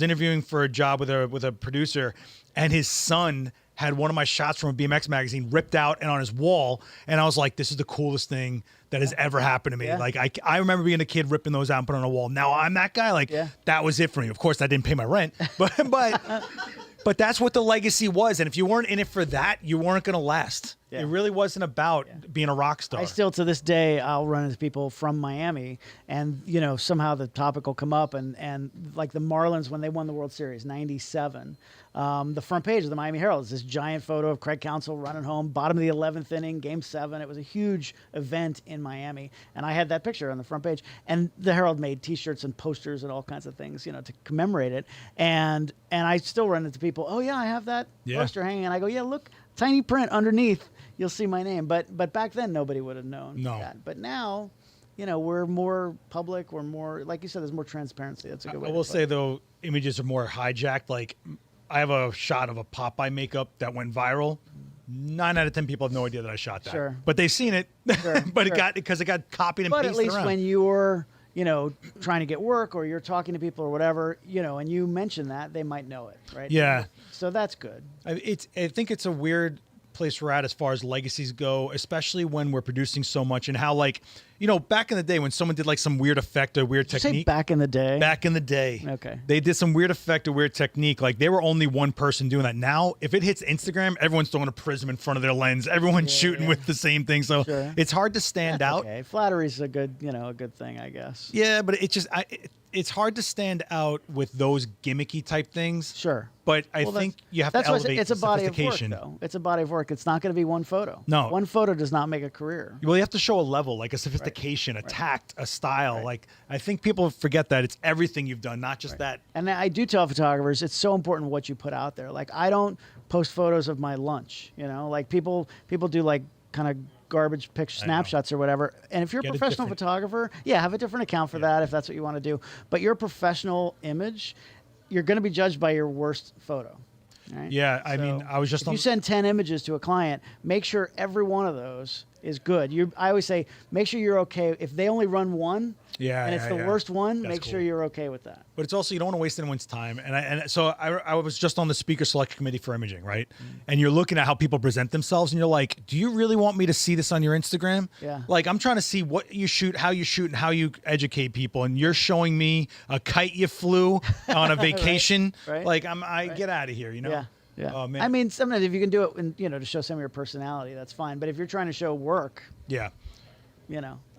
interviewing for a job with a producer, and his son had one of my shots from a BMX magazine ripped out and on his wall, and I was like, this is the coolest thing that has ever happened to me. Like I remember being a kid ripping those out and putting on a wall. Now I'm that guy. Like that was it for me. Of course, I didn't pay my rent, but that's what the legacy was. And if you weren't in it for that, you weren't going to last. It really wasn't about being a rock star. I still, to this day, I'll run into people from Miami, and somehow the topic will come up, and like the Marlins when they won the World Series, '97. The front page of the Miami Herald is this giant photo of Craig Counsell running home, bottom of the 11th inning, Game 7. It was a huge event in Miami, and I had that picture on the front page. And the Herald made T-shirts and posters and all kinds of things, to commemorate it. And I still run into people. Oh yeah, I have that poster hanging, and I go, yeah, look, tiny print underneath. You'll see my name. But back then nobody would have known that. But now, we're more public. We're more, like you said, there's more transparency. That's a good way. I will say though, images are more hijacked. Like I have a shot of a Popeye makeup that went viral. 9 out of 10 people have no idea that I shot that. Sure. But they've seen it. But it got copied and pasted around. But at least when you're trying to get work, or you're talking to people or whatever, and you mention that, they might know it, right? Yeah. So that's good. I think it's a weird place we're at as far as legacies go, especially when we're producing so much, and how like You know, back in the day when someone did like some weird effect or weird Did you say technique. back in the day? Back in the day. Okay. They did some weird effect or weird technique. Like they were only one person doing that. Now, if it hits Instagram, everyone's throwing a prism in front of their lens. Everyone's shooting with the same thing. So it's hard to stand out. Okay. Flattery's a good, a good thing, I guess. Yeah, but it just it's hard to stand out with those gimmicky type things. Sure. But I think you have to elevate it's a body of work, sophistication. though. It's a body of work. It's not going to be one photo. No. One photo does not make a career. Well, you have to show a level, like a sophistication, a tact, a style. Like I think people forget that it's everything you've done, not just that. And I do tell photographers it's so important what you put out there. Like I don't post photos of my lunch. Like people do like kind of garbage picture snapshots or whatever. And if you're a professional photographer, have a different account for that if that's what you want to do. But your professional image, you're going to be judged by your worst photo. Right? Yeah, I mean, I was just if you send 10 images to a client, make sure every one of those is good. I always say, make sure you're okay. If they only run one, and it's the worst one, make sure you're okay with that. But it's also, you don't want to waste anyone's time. And so I was just on the speaker selection committee for imaging, right? And you're looking at how people present themselves, and you're like, do you really want me to see this on your Instagram? Yeah. Like, I'm trying to see what you shoot, and how you educate people, and you're showing me a kite you flew on a vacation. Right. Like, get out of here, Yeah. Yeah. Oh, man. I mean, sometimes if you can do it, to show some of your personality, that's fine. But if you're trying to show work,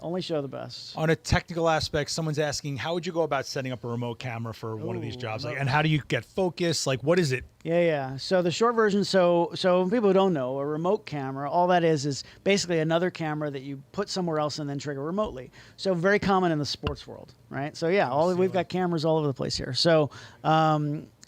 only show the best. On a technical aspect, someone's asking, how would you go about setting up a remote camera for one of these jobs? Like, and how do you get focus? Like, what is it? Yeah. So the short version, so people who don't know, a remote camera, all that is basically another camera that you put somewhere else and then trigger remotely. So very common in the sports world, right? So we've got cameras all over the place here. So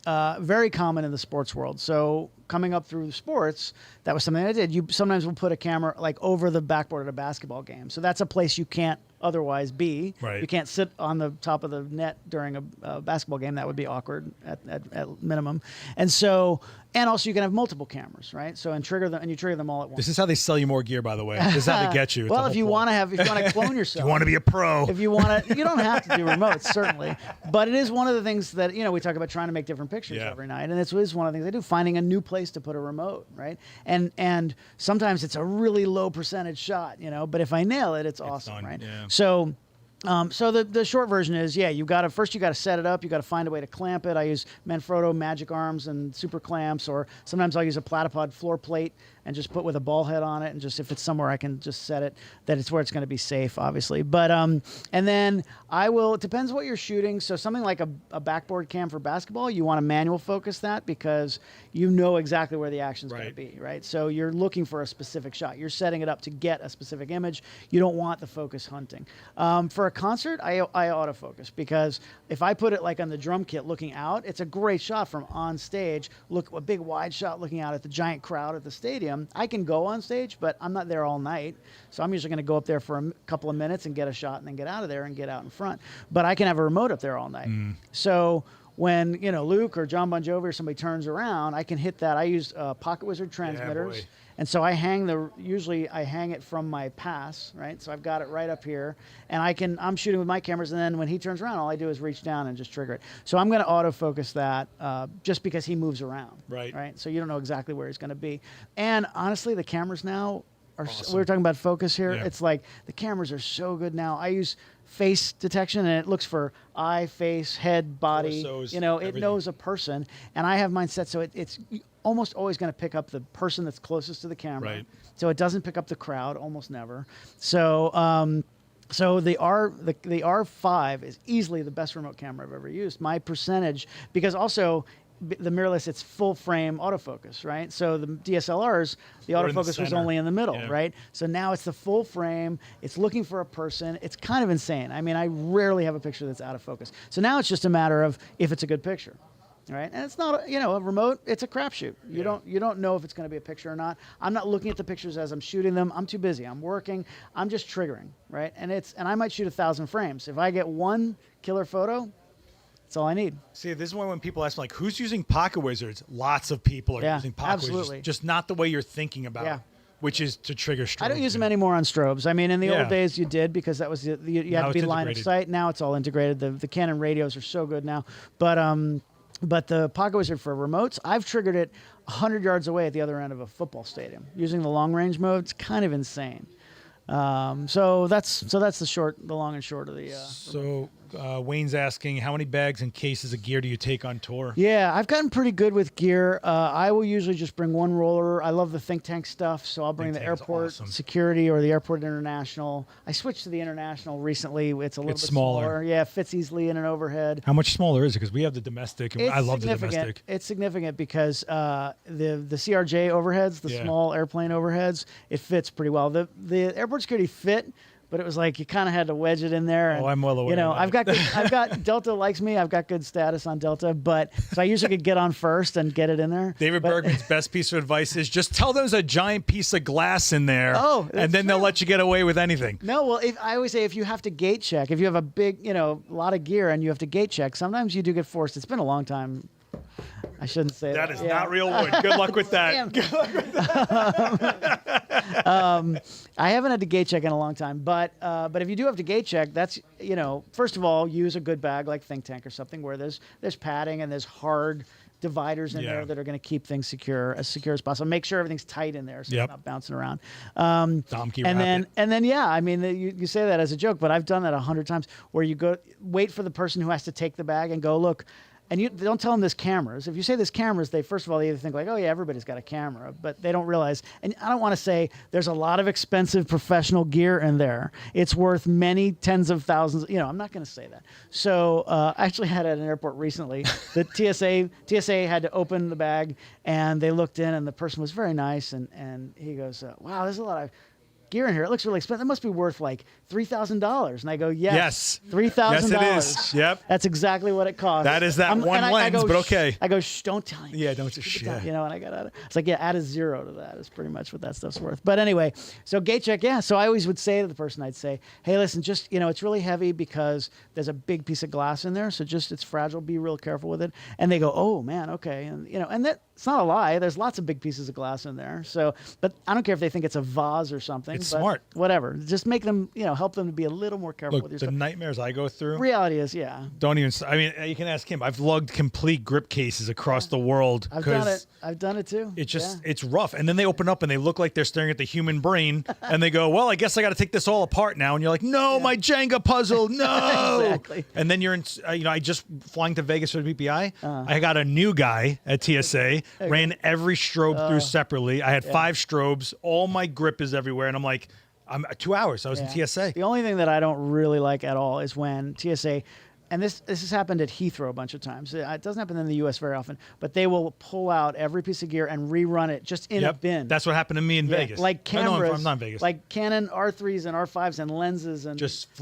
very common in the sports world. So coming up through sports, that was something I did. You sometimes will put a camera like over the backboard at a basketball game. So that's a place you can't otherwise be. Right. You can't sit on the top of the net during a basketball game. That would be awkward at minimum. And also you can have multiple cameras, right? So you trigger them all at once. This is how they sell you more gear, by the way. This is how they get you. Well, if you want to clone yourself, you want to be a pro. If you want to, you don't have to do remotes, certainly. But it is one of the things that, we talk about trying to make different pictures every night. And it is one of the things I do, finding a new place to put a remote, right? And sometimes it's a really low percentage shot, but if I nail it, it's awesome, done, right? yeah. So the short version is, you got to set it up. You got to find a way to clamp it. I use Manfrotto magic arms and super clamps, or sometimes I'll use a platypod floor plate and just put with a ball head on it, and just if it's somewhere I can just set it that it's where it's going to be safe, obviously. But and then it depends what you're shooting. So something like a backboard cam for basketball, you want to manual focus that because you know exactly where the action's going to be, right? So you're looking for a specific shot. You're setting it up to get a specific image. You don't want the focus hunting. For a concert, I autofocus because if I put it like on the drum kit looking out, it's a great shot from on stage. Look, a big wide shot looking out at the giant crowd at the stadium. I can go on stage, but I'm not there all night. So I'm usually going to go up there for a couple of minutes and get a shot and then get out of there and get out in front. But I can have a remote up there all night. So when, Luke or John Bon Jovi or somebody turns around, I can hit that. I use Pocket Wizard transmitters. Yeah, and so usually I hang it from my pass, right? So I've got it right up here, and I'm shooting with my cameras, and then when he turns around, all I do is reach down and just trigger it. So I'm going to autofocus that just because he moves around, right? So you don't know exactly where he's going to be. And honestly, the cameras now are, we were talking about focus here. Yeah. It's like the cameras are so good now. I use face detection, and it looks for eye, face, head, body. Torsos, it knows a person, and I have mine set so it's almost always going to pick up the person that's closest to the camera. Right. So it doesn't pick up the crowd, almost never. So the R5 is easily the best remote camera I've ever used. My percentage, because also the mirrorless, it's full frame autofocus, right? So the DSLRs, the autofocus was only in the middle, right? So now it's the full frame. It's looking for a person. It's kind of insane. I mean, I rarely have a picture that's out of focus. So now it's just a matter of if it's a good picture. Right, and it's not a remote. It's a crapshoot. You don't know if it's going to be a picture or not. I'm not looking at the pictures as I'm shooting them. I'm too busy. I'm working. I'm just triggering. Right, and I might shoot 1,000 frames. If I get one killer photo, that's all I need. See, this is when people ask me, like, who's using Pocket Wizards? Lots of people are using Pocket Wizards. Just not the way you're thinking about. Yeah. Which is to trigger strobes. I don't use them anymore on strobes. I mean, in the old days you did because that was you had to be line of sight. Now it's all integrated. The Canon radios are so good now, But the Pocket Wizard for remotes, I've triggered it 100 yards away at the other end of a football stadium using the long range mode. It's kind of insane. So that's the long and short of the. So Wayne's asking, how many bags and cases of gear do you take on tour? Yeah, I've gotten pretty good with gear. I will usually just bring one roller. I love the think tank stuff, so I'll bring the airport security or the airport international. I switched to the international recently. It's a little bit smaller. Yeah, it fits easily in an overhead. How much smaller is it? Because we have the domestic, and I love the domestic. It's significant because the CRJ overheads, the small airplane overheads, it fits pretty well. The airport security fit. But it was like you kind of had to wedge it in there. And, I'm well aware. You know, I've got Delta likes me. I've got good status on Delta, but so I usually could get on first and get it in there. David Bergman's best piece of advice is just tell them there's a giant piece of glass in there. And then they'll let you get away with anything. No, well, I always say if you have to gate check, if you have a big, a lot of gear and you have to gate check, sometimes you do get forced. It's been a long time. I shouldn't say that. That is not real wood. Good luck with that. I haven't had to gate check in a long time, but if you do have to gate check, that's first of all, use a good bag like Think Tank or something where there's padding and there's hard dividers in there that are going to keep things as secure as possible. Make sure everything's tight in there so it's not bouncing around. And then I mean you say that as a joke, but I've done that 100 times where you go wait for the person who has to take the bag and go look. And you don't tell them there's cameras. If you say there's cameras, they first of all they either think like, oh yeah, everybody's got a camera, but they don't realize. And I don't want to say there's a lot of expensive professional gear in there. It's worth many tens of thousands. I'm not going to say that. So I actually had at an airport recently, the TSA had to open the bag, and they looked in, and the person was very nice, and he goes, wow, there's a lot of gear in here. It looks really expensive. It must be worth like $3,000. And I go, yes. $3,000. Yes, it is. Yep. That's exactly what it costs. That is one lens, but okay. I go, shh, don't tell him. Yeah, don't just shh. And I got out of it. It's like, add a 0 to that is pretty much what that stuff's worth. But anyway, so gate check, So I always would say to the person, I'd say, hey, listen, just, it's really heavy because there's a big piece of glass in there. So just, it's fragile. Be real careful with it. And they go, oh man, okay. And, and that, it's not a lie. There's lots of big pieces of glass in there. So, but I don't care if they think it's a vase or something. It's smart. Whatever. Just make them, help them to be a little more careful with your stuff. The nightmares I go through. Reality is, don't even. I mean, you can ask him. I've lugged complete grip cases across the world. I've done it. I've done it too. It's just, it's rough. And then they open up and they look like they're staring at the human brain, and they go, "Well, I guess I got to take this all apart now." And you're like, "No, my Jenga puzzle, no." Exactly. And then you're in. I just flying to Vegas for the BPI. I got a new guy at TSA. Ran every strobe through separately. I had 5 strobes. All my grip is everywhere, and I'm like. I'm 2 hours. I was in TSA. The only thing that I don't really like at all is when TSA, and this has happened at Heathrow a bunch of times. It doesn't happen in the U.S. very often, but they will pull out every piece of gear and rerun it just in a bin. That's what happened to me in Vegas. Like cameras. I'm not in Vegas. Like Canon R3s and R5s and lenses and just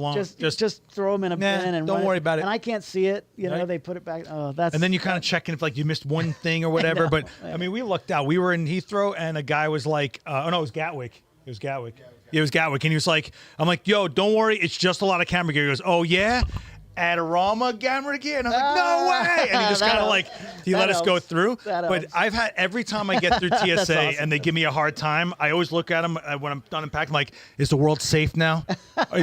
throw them in a bin and don't worry about it. And I can't see it. They put it back. Oh, that's. And then you kind of checking if like you missed one thing or whatever. But I mean, we lucked out. We were in Heathrow and a guy was like, oh no, it was Gatwick. It was Gatwick. Yeah, it was Gatwick. And he was like, I'm like, yo, don't worry. It's just a lot of camera gear. He goes, oh, yeah? Adorama camera gear? And I was like, no way. And he just kind of like, he let us go through. But I've had, every time I get through TSA and they give me a hard time, I always look at them when I'm done unpacking, like, is the world safe now? Are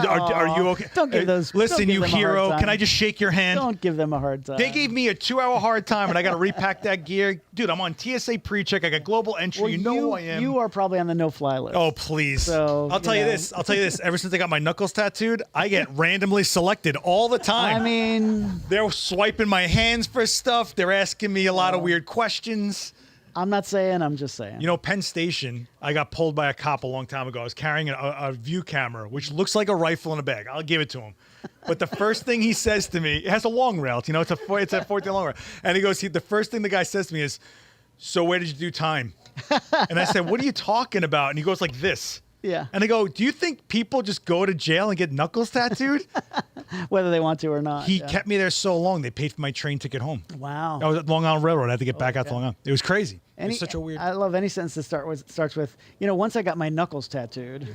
you okay? Don't give those. Listen, you hero, can I just shake your hand? Don't give them a hard time. They gave me a 2-hour hard time and I got to repack that gear. Dude, I'm on TSA pre-check. I got global entry. Well, you know who I am. You are probably on the no-fly list. Oh, please. So, I'll tell you this. Ever since I got my knuckles tattooed, I get randomly selected all the time. I mean... They're swiping my hands for stuff. They're asking me a lot of weird questions. I'm not saying, I'm just saying. Penn Station, I got pulled by a cop a long time ago. I was carrying a view camera, which looks like a rifle in a bag. I'll give it to him. But the first thing he says to me, it has a long rail. It's a 14 long rail. And he goes, the first thing the guy says to me is, so where did you do time? And I said, what are you talking about? And he goes like this. Yeah. And I go, do you think people just go to jail and get knuckles tattooed? Whether they want to or not. He kept me there so long, they paid for my train ticket home. Wow. I was at Long Island Railroad. I had to get back out to Long Island. It was crazy. It's such a weird... I love any sentence that starts with, once I got my knuckles tattooed.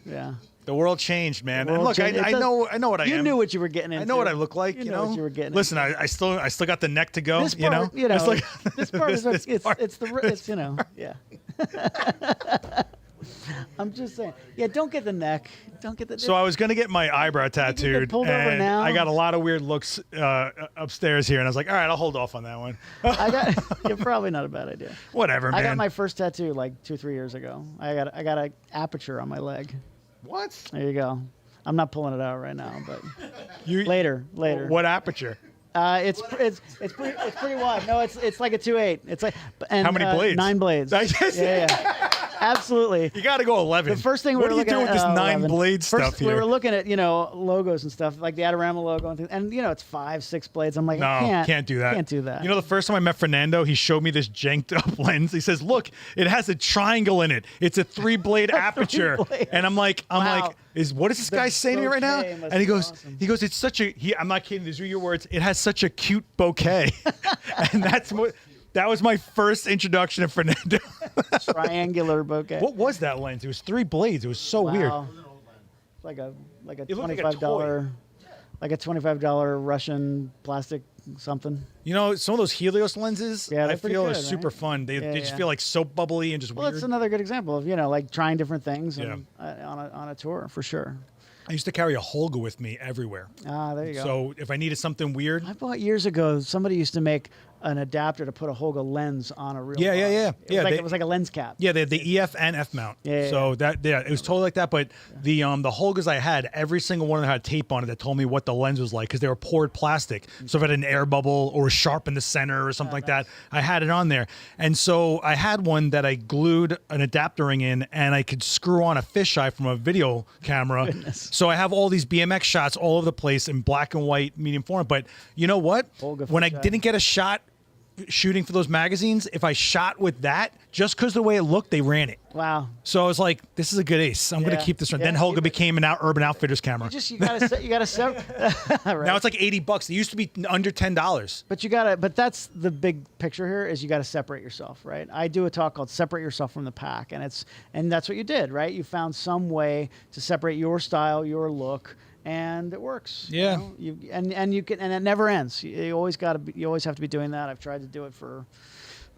Yeah. The world changed, man. And look, I know what I am. You knew what you were getting into. I know what I look like, you know what you were getting Listen, I still got the neck to go, this part, This part is, yeah. I'm just saying. Yeah, don't get the neck. Don't get the. So I was gonna get my eyebrow tattooed, pulled over and now. I got a lot of weird looks upstairs here, and I was like, all right, I'll hold off on that one. You're probably not a bad idea. Whatever, man. I got my first tattoo like 2-3 years ago. I got an aperture on my leg. What? There you go. I'm not pulling it out right now, but You later. What aperture? It's pretty wide. No, it's like a 2.8. It's like and How many blades? 9 blades. Yeah. Absolutely. You got to go 11. The first thing what we were looking at. What are you doing with this 9 11. blade stuff First, here? we were looking at logos and stuff like the Adorama logo and things, and it's 5, 6 blades. I'm like, No, I can't do that. Can't do that. You know, the first time I met Fernando, he showed me this janked up lens. He says, "Look, it has a triangle in it. It's a 3-blade aperture." And I'm like, Wow. what is this guy saying to me right now? bouquet must And he be goes, awesome. it's such a. I'm not kidding. These are your words. It has such a cute bouquet, and that was my first introduction to Fernando. Triangular bouquet. What was that lens? It was 3 blades. It was so weird. Wow. Like a It looked like a $25 like a $25 Russian plastic something. You know, some of those Helios lenses, Yeah, I they're pretty feel are good, super right? fun. They just Yeah. feel like soap bubbly and just Well, weird. it's another good example of like trying different things and, on a tour for sure. I used to carry a Holga with me everywhere. Ah, there you go. So if I needed something weird, I bought years ago. Somebody used to make an adapter to put a Holga lens on a real. Yeah, yeah, lens. yeah. It was Yeah, like, they- it was like a lens cap. yeah, they had the EF and F mount. Yeah, So it was totally like that. But the Holgas I had, every single one of them had tape on it that told me what the lens was like because they were poured plastic. So if it had an air bubble or was sharp in the center or something like that, I had it on there. And so I had one that I glued an adapter ring in, and I could screw on a fisheye from a video camera. So I have all these BMX shots all over the place in black and white medium format. But you know what? Holga When I fisheye. didn't get a shot shooting for those magazines, if I shot with that, just because the way it looked, they ran it. Wow. So I was like, this is a good ace. I'm going Yeah. to keep this one. Yeah, Then keep Holga it. became an Urban Outfitters camera. You gotta set. Right. Now it's like $80. It used to be under $10. But that's the big picture here is you got to separate yourself, right? I do a talk called Separate Yourself from the Pack, and that's what you did, right? You found some way to separate your style, your look, and it works. Yeah. You can, and it never ends. You always have to be doing that. I've tried to do it for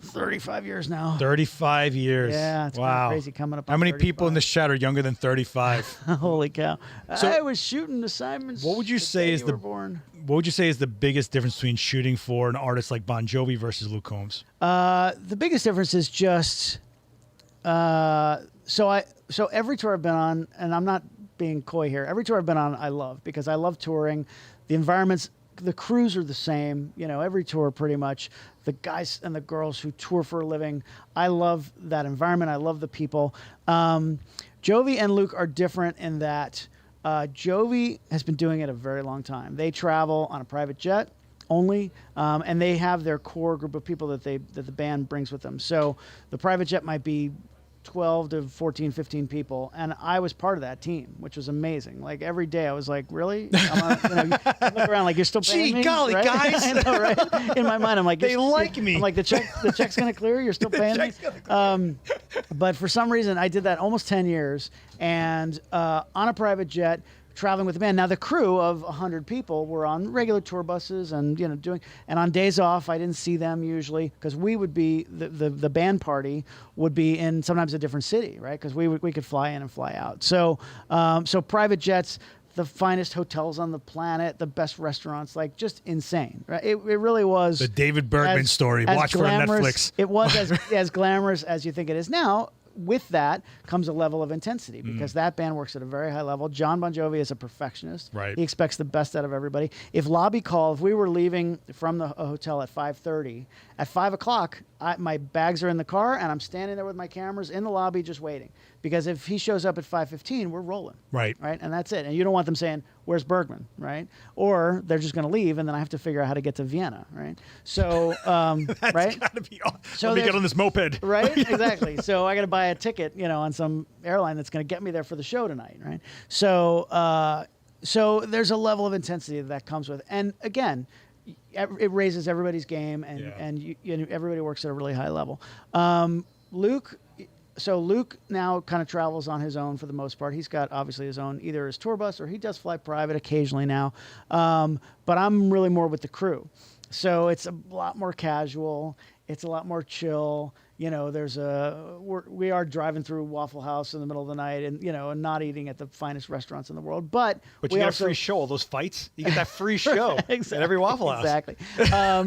35 years now. 35 years. Yeah, it's wow. kinda crazy coming up How on many people in 35. this chat are younger than 35? Holy cow! So- I was shooting assignments. What would you the say day is you the- were born. What would you say is the biggest difference between shooting for an artist like Bon Jovi versus Luke Combs? The biggest difference is just so every tour I've been on, and I'm not being coy here, every tour I've been on I love because I love touring. The environments, the crews are the same, every tour pretty much. The guys and the girls who tour for a living, I love that environment. I love the people. Jovi and Luke are different in that Jovi has been doing it a very long time. They travel on a private jet only, and they have their core group of people that the band brings with them. So the private jet might be 12 to 14, 15 people, and I was part of that team, which was amazing. Like every day I was like, really? You look around like you're still paying Gee, me, golly, right? guys. I know, right? In my mind, I'm like, They like me. I'm like, the check's gonna clear. You're still paying me. But for some reason, I did that almost 10 years, and on a private jet, traveling with the band. Now the crew of 100 people were on regular tour buses and and on days off I didn't see them usually because we would be the band party would be in sometimes a different city, right? Because we could fly in and fly out. So private jets, the finest hotels on the planet, the best restaurants, like just insane, right? It really was The David Bergman story. as Watch for on glamorous- Netflix. It was as glamorous as you think it is now. With that comes a level of intensity because that band works at a very high level. John Bon Jovi is a perfectionist. Right. He expects the best out of everybody. If we were leaving from the hotel at 5:30, at 5 o'clock, my bags are in the car and I'm standing there with my cameras in the lobby just waiting. Because if he shows up at 5:15, we're rolling. Right. Right. And that's it. And you don't want them saying, "Where's Bergman?" Right. Or they're just going to leave and then I have to figure out how to get to Vienna. Right. So, That's right. gotta be awesome. So Let me get there's- on this moped. Right, exactly. So I got to buy a ticket, on some airline that's going to get me there for the show tonight, right? So, so there's a level of intensity that comes with, and again, it raises everybody's game, and everybody works at a really high level. Luke now kind of travels on his own for the most part. He's got obviously his own, either his tour bus or he does fly private occasionally now. But I'm really more with the crew. So it's a lot more casual. It's a lot more chill. We are driving through Waffle House in the middle of the night and not eating at the finest restaurants in the world. But But we you get also, a free show. All those fights, you get that free show at every Waffle House. Exactly.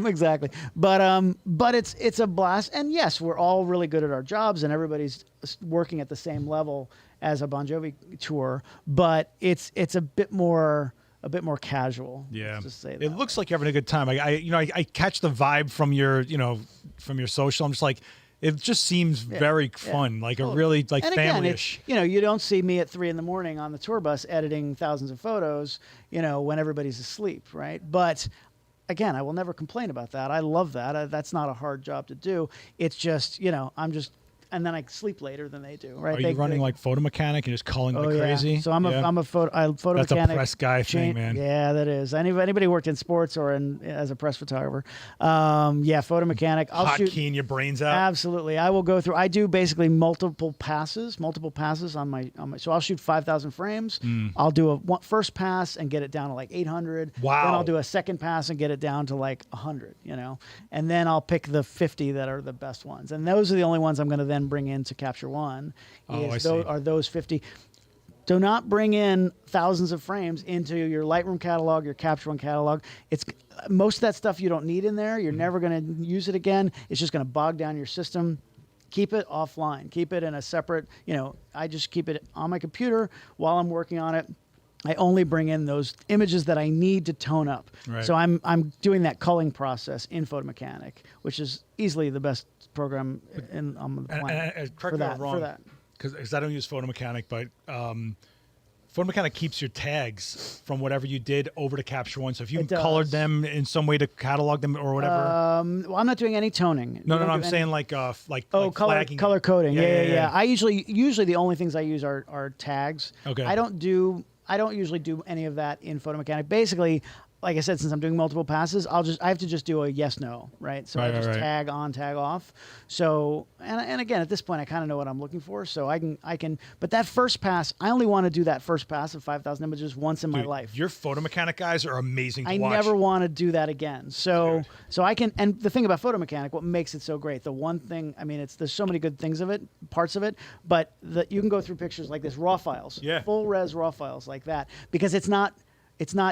Exactly. But it's a blast. And yes, we're all really good at our jobs and everybody's working at the same level as a Bon Jovi tour, but it's a bit more casual. Yeah, let's just say that it looks like you're having a good time. I catch the vibe from your from your social. I'm just like, it just seems very fun, like a really like and again, family-ish. you don't see me at 3 a.m. on the tour bus editing thousands of photos, when everybody's asleep, right? But again, I will never complain about that. I love that. That's not a hard job to do. It's just, I'm just, and then I sleep later than they do, right? Are you running like photo mechanic and just calling like crazy? So I'm a photo That's mechanic. a press guy thing, man. Yeah, that is. Anybody who worked in sports or as a press photographer. Photo mechanic. I'll shoot keying your brains out. Absolutely. I will go through. I do basically multiple passes on my. So I'll shoot 5,000 frames. I'll do a first pass and get it down to like 800. Wow. Then I'll do a second pass and get it down to like 100. And then I'll pick the 50 that are the best ones, and those are the only ones I'm going to then bring into Capture One. Are those 50? Do not bring in thousands of frames into your Lightroom catalog, your Capture One catalog. It's most of that stuff you don't need in there. You're never going to use it again. It's just going to bog down your system. Keep it offline. Keep it in a separate. I just keep it on my computer while I'm working on it. I only bring in those images that I need to tone up. Right. So I'm doing that culling process in Photo Mechanic, which is easily the best program on the planet correct me if I'm wrong, for that. Because I don't use Photo Mechanic, but Photo Mechanic keeps your tags from whatever you did over to Capture One. So if you colored them in some way to catalog them or whatever. Well, I'm not doing any toning. No, I'm saying like color coding. Yeah. I usually the only things I use are tags. Okay. I don't usually do any of that in Photo Mechanic. Basically, like I said, since I'm doing multiple passes, I have to just do a yes no, right? So I just tag on, tag off. So and again, at this point, I kind of know what I'm looking for, so I can. But that first pass, I only want to do that first pass of 5,000 images once in my life. Your Photo Mechanic guys are amazing to watch. I never want to do that again. So I can. And the thing about Photo Mechanic, what makes it so great, the one thing, I mean, there's so many good things of it, parts of it, but you can go through pictures like this, raw files, full res raw files like that, because it's not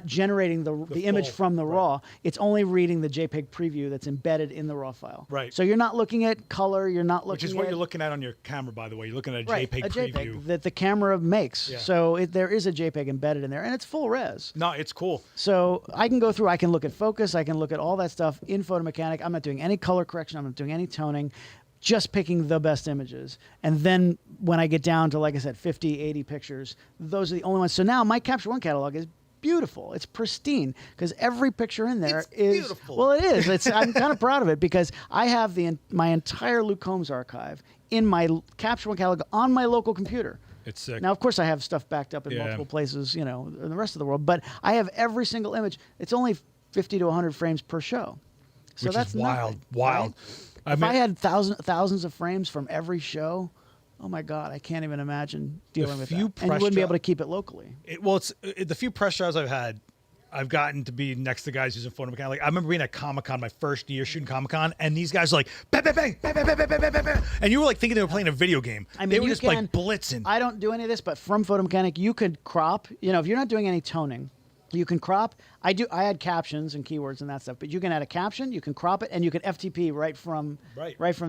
generating the image from the raw. It's only reading the JPEG preview that's embedded in the raw file. Right. So you're not looking at color. You're not looking Which is what you're looking at on your camera, by the way. You're looking at a JPEG preview. JPEG that the camera makes. Yeah. So there is a JPEG embedded in there, and it's full res. No, it's cool. So I can go through. I can look at focus. I can look at all that stuff in Photo Mechanic. I'm not doing any color correction. I'm not doing any toning. Just picking the best images. And then when I get down to, like I said, 50, 80 pictures, those are the only ones. So now my Capture One catalog is beautiful. It's pristine because every picture in there is beautiful. Well, it is. I'm kind of proud of it because I have my entire Luke Combs archive in my Capture One catalog on my local computer. It's sick. Now, of course, I have stuff backed up in multiple places, in the rest of the world, but I have every single image. It's only 50 to 100 frames per show. So that's wild. Right? If I had thousands of frames from every show, oh my God, I can't even imagine dealing with that. And you wouldn't be able to keep it locally. The few press jobs I've had, I've gotten to be next to guys using Photo Mechanic. Like, I remember being at Comic-Con my first year shooting Comic-Con, and these guys were like, bang, bang, bang, bang, bang, bang, bang, bang, bang, bang. And you were like thinking they were playing a video game. I mean, they were just like blitzing. I don't do any of this, but from Photo Mechanic, you could crop. If you're not doing any toning, you can crop. I add captions and keywords and that stuff, but you can add a caption, you can crop it, and you can FTP right from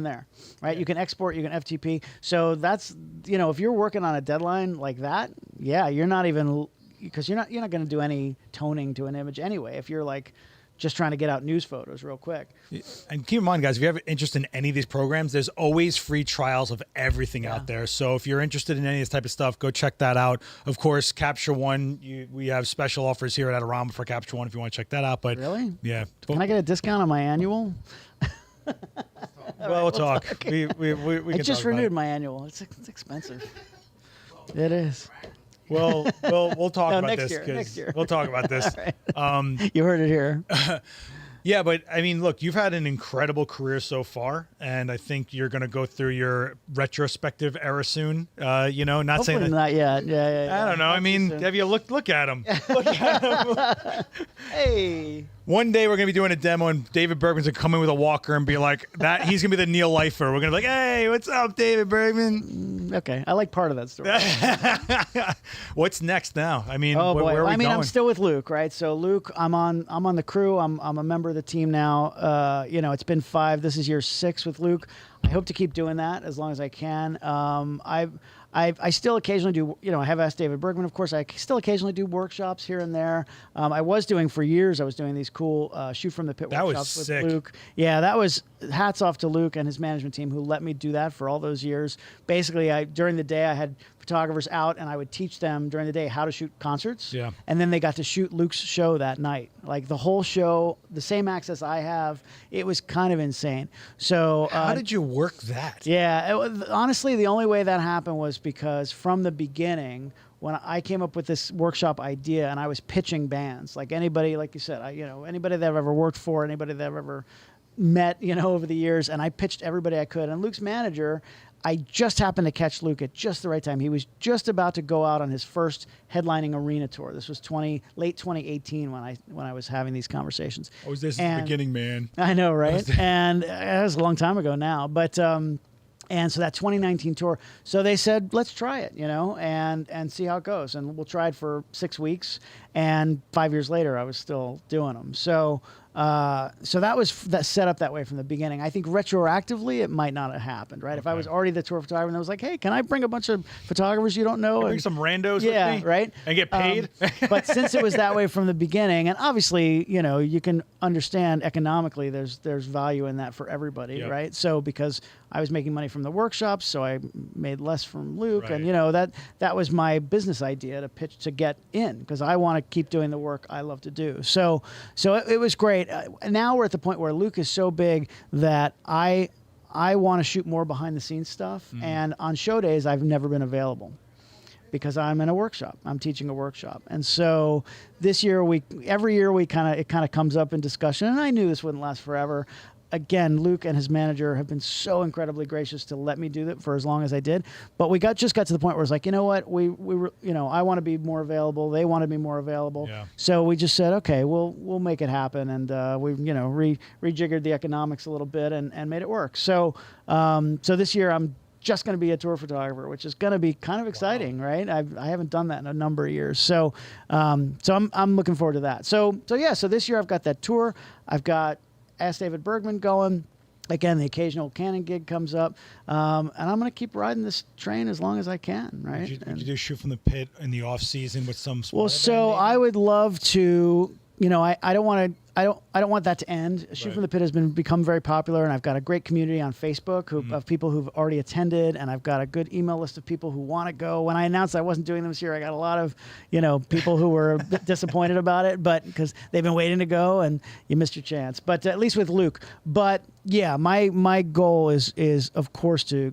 there. Right? Yeah. You can export, you can FTP. So that's if you're working on a deadline like that, you're not even because you're not going to do any toning to an image anyway. If you're like just trying to get out news photos real quick. And keep in mind, guys, if you have interest in any of these programs, there's always free trials of everything out there. So if you're interested in any of this type of stuff, go check that out. Of course, Capture One, we have special offers here at Adorama for Capture One if you want to check that out. But really? Yeah. Can I get a discount on my annual? We'll talk. Okay. We I just renewed my annual. It's expensive. It is. Well, we'll talk about this. Next year. We'll talk about this. Right. You heard it here. Yeah, but I mean, look, you've had an incredible career so far, and I think you're going to go through your retrospective era soon. Not Hopefully saying that. Not yet. Yeah. I don't know. I mean, have you look at him? Look at him. Hey. One day we're going to be doing a demo, and David Bergman's going to come in with a walker and be like, that. He's going to be the Neil Lifer. We're going to be like, hey, what's up, David Bergman? Okay. I like part of that story. What's next now? I mean, where are we going? I'm still with Luke, right? So Luke, I'm on the crew. I'm a member of the team now. It's been 5. This is year 6 with Luke. I hope to keep doing that as long as I can. I still occasionally do, I have asked David Bergman, of course. I still occasionally do workshops here and there. I was doing for years. I was doing these cool shoot from the pit workshops with sick. Luke. Yeah, that was hats off to Luke and his management team who let me do that for all those years. Basically, during the day I had photographers out and I would teach them during the day how to shoot concerts. Yeah. And then they got to shoot Luke's show that night. Like the whole show, the same access I have. It was kind of insane. So how did you work that? Yeah, honestly, the only way that happened was because from the beginning, when I came up with this workshop idea and I was pitching bands, like anybody, like you said, anybody that I've ever worked for, anybody that I've ever met, over the years, and I pitched everybody I could. And Luke's manager, I just happened to catch Luke at just the right time. He was just about to go out on his first headlining arena tour. This was late 2018 when I was having these conversations. Oh, this is the beginning, man. I know, right? And it was a long time ago now, but and so that 2019 tour. So they said, let's try it, and see how it goes. And we'll try it for 6 weeks. And 5 years later, I was still doing them. So that was set up that way from the beginning. I think retroactively, it might not have happened, right? Okay. If I was already the tour photographer and I was like, hey, can I bring a bunch of photographers you don't know? Bring some randos with me? Yeah, right? And get paid? But since it was that way from the beginning, and obviously, you can understand economically there's value in that for everybody, yep. Right? So because I was making money from the workshops, so I made less from Luke. Right. And, that was my business idea to pitch to get in because I want to keep doing the work I love to do. So it was great. Now we're at the point where Luke is so big that I want to shoot more behind the scenes stuff. Mm. And on show days, I've never been available because I'm in a workshop. I'm teaching a workshop. And so this year, every year it kind of comes up in discussion. And I knew this wouldn't last forever. Again, Luke and his manager have been so incredibly gracious to let me do that for as long as I did. But we just got to the point where it's like, you know what, we were, I want to be more available. They want to be more available. Yeah. So we just said, okay, we'll make it happen. And we, rejiggered the economics a little bit and made it work. So this year I'm just going to be a tour photographer, which is going to be kind of exciting, wow. Right? I haven't done that in a number of years. So I'm looking forward to that. So this year I've got that tour. I've got Ask David Bergman going. Again, the occasional Canon gig comes up. And I'm going to keep riding this train as long as I can, right? Would you do shoot from the pit in the off season with some small Well, so I would love to, I don't want that to end. Shoot from the Pit has become very popular, and I've got a great community on Facebook of people who've already attended, and I've got a good email list of people who want to go. When I announced I wasn't doing them this year, I got a lot of, people who were a bit disappointed about it, but because they've been waiting to go, and you missed your chance. But at least with Luke. But yeah, my goal is of course to,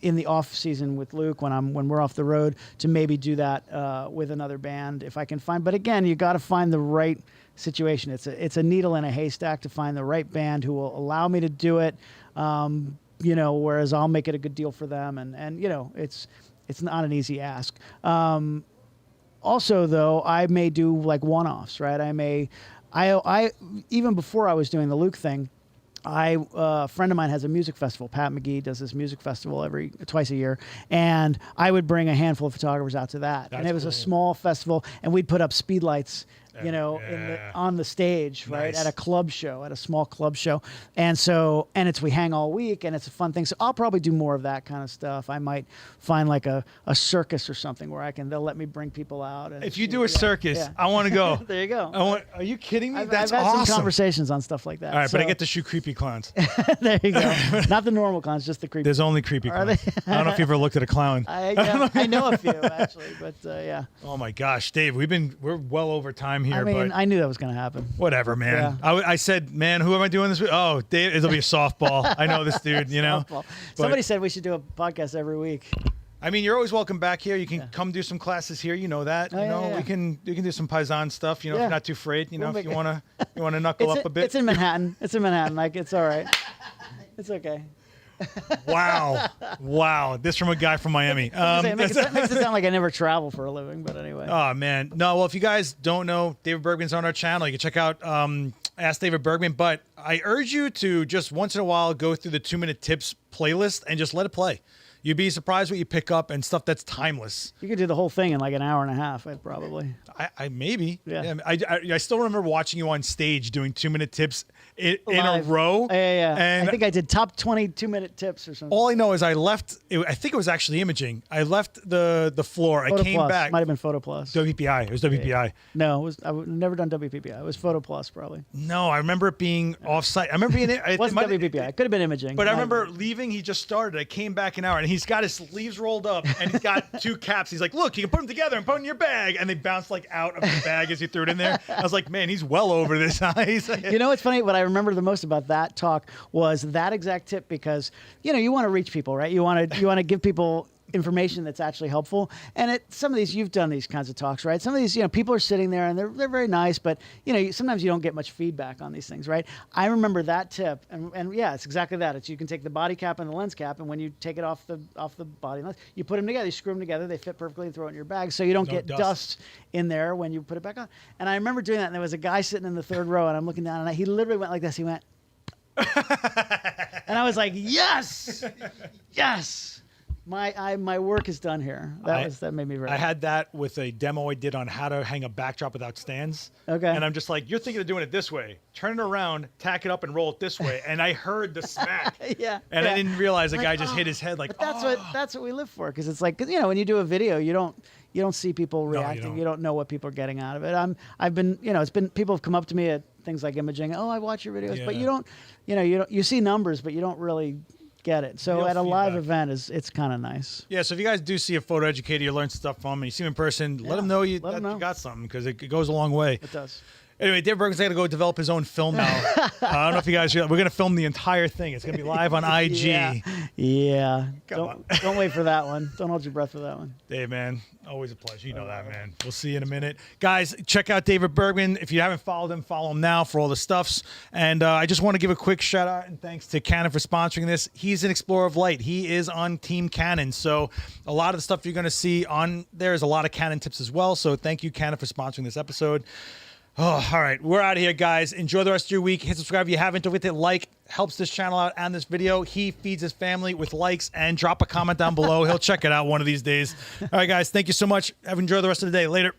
in the off season with Luke, when we're off the road, to maybe do that with another band if I can find. But again, you got to find the right situation. It's a needle in a haystack to find the right band who will allow me to do it. Whereas I'll make it a good deal for them, and it's not an easy ask. Also, though, I may do like one-offs, right? I even before I was doing the Luke thing, a friend of mine has a music festival. Pat McGee does this music festival twice a year, and I would bring a handful of photographers out to that. And it was cool. A small festival, and we'd put up speedlights, on the stage, right, nice. At a club show, at a small club show. And we hang all week, and it's a fun thing. So I'll probably do more of that kind of stuff. I might find like a circus or something where they'll let me bring people out. And, if you do a circus, I want to go. There you go. Are you kidding me? I've That's had awesome. some conversations on stuff like that. All right, but I get to shoot creepy clowns. There you go. Not the normal clowns, just the creepy. There's only creepy clowns. I don't know if you ever looked at a clown. I know a few actually, but yeah. Oh my gosh, Dave, we're well over time here. But I knew that was going to happen. Whatever, man. Yeah. I said, man, who am I doing this with? Oh, Dave, it'll be a softball. I know this dude, Somebody said we should do a podcast every week. I mean, you're always welcome back here. You can come do some classes here. You know that. We can do some Paisan stuff. If you're not too afraid. If you wanna knuckle up a bit. It's in Manhattan. Like it's all right. It's okay. Wow. This from a guy from Miami. It makes it sound like I never travel for a living, but anyway. Oh, man. No, well, if you guys don't know, David Bergman's on our channel. You can check out Ask David Bergman. But I urge you to just once in a while go through the 2-minute tips playlist and just let it play. You'd be surprised what you pick up and stuff that's timeless. You could do the whole thing in like an hour and a half, I'd probably. I maybe. Yeah. I still remember watching you on stage doing 2-minute tips in a row. Yeah. And I think I did top 20 2-minute tips or something. all I know is I left. I think it was actually imaging. I left the floor. Photo I came Plus. back. Might have been Photo Plus. WPI. It was WPI. No, I've never done WPPI. It was Photo Plus probably. No, I remember it being off-site. I remember being. It wasn't WPPI. It could have been imaging. But I remember leaving. He just started. I came back an hour, and he's got his sleeves rolled up, and he's got 2 caps. He's like, "Look, you can put them together and put them in your bag." And they bounced like out of the bag as he threw it in there. I was like, "Man, he's well over this." You know what's funny? What I remember the most about that talk was that exact tip, because you want to reach people, right? You want to give people information that's actually helpful. And some of these, you've done these kinds of talks, right? Some of these, people are sitting there and they're very nice, but sometimes you don't get much feedback on these things, right? I remember that tip, and yeah, it's exactly that. It's you can take the body cap and the lens cap, and when you take it off the body lens, you put them together, you screw them together, they fit perfectly, and throw it in your bag, so you don't get dust in there when you put it back on. And I remember doing that, and there was a guy sitting in the 3rd row, and I'm looking down, and he literally went like this. He went, and I was like, yes, yes. My work is done here. That made me very. I had that with a demo I did on how to hang a backdrop without stands. Okay. And I'm just like, you're thinking of doing it this way. Turn it around, tack it up, and roll it this way. And I heard the smack. Yeah. And I didn't realize the like, guy just hit his head like. But that's what we live for, because it's like, when you do a video, you don't see people reacting. You don't know what people are getting out of it. I've been, it's been, people have come up to me at things like imaging. Oh, I watch your videos, but you don't, you see numbers, but you don't really get it. So at a live event, it's kind of nice. Yeah. So if you guys do see a photo educator, you learn stuff from, and you see him in person, let him know you got something, because it goes a long way. It does. Anyway, David Bergman's going to go develop his own film now. I don't know if you guys we're going to film the entire thing. It's going to be live on IG. Yeah. Come Don't wait for that one. Don't hold your breath for that one. Dave, man, always a pleasure. You know that, man. We'll see you in a minute. Guys, check out David Bergman. If you haven't followed him, follow him now for all the stuffs. And I just want to give a quick shout out and thanks to Canon for sponsoring this. He's an explorer of light. He is on Team Canon. So a lot of the stuff you're going to see on there is a lot of Canon tips as well. So thank you, Canon, for sponsoring this episode. Oh, all right. We're out of here, guys. Enjoy the rest of your week. Hit subscribe if you haven't. Don't forget to like. Helps this channel out and this video. He feeds his family with likes, and drop a comment down below. He'll check it out one of these days. All right, guys. Thank you so much. Have enjoyed the rest of the day. Later.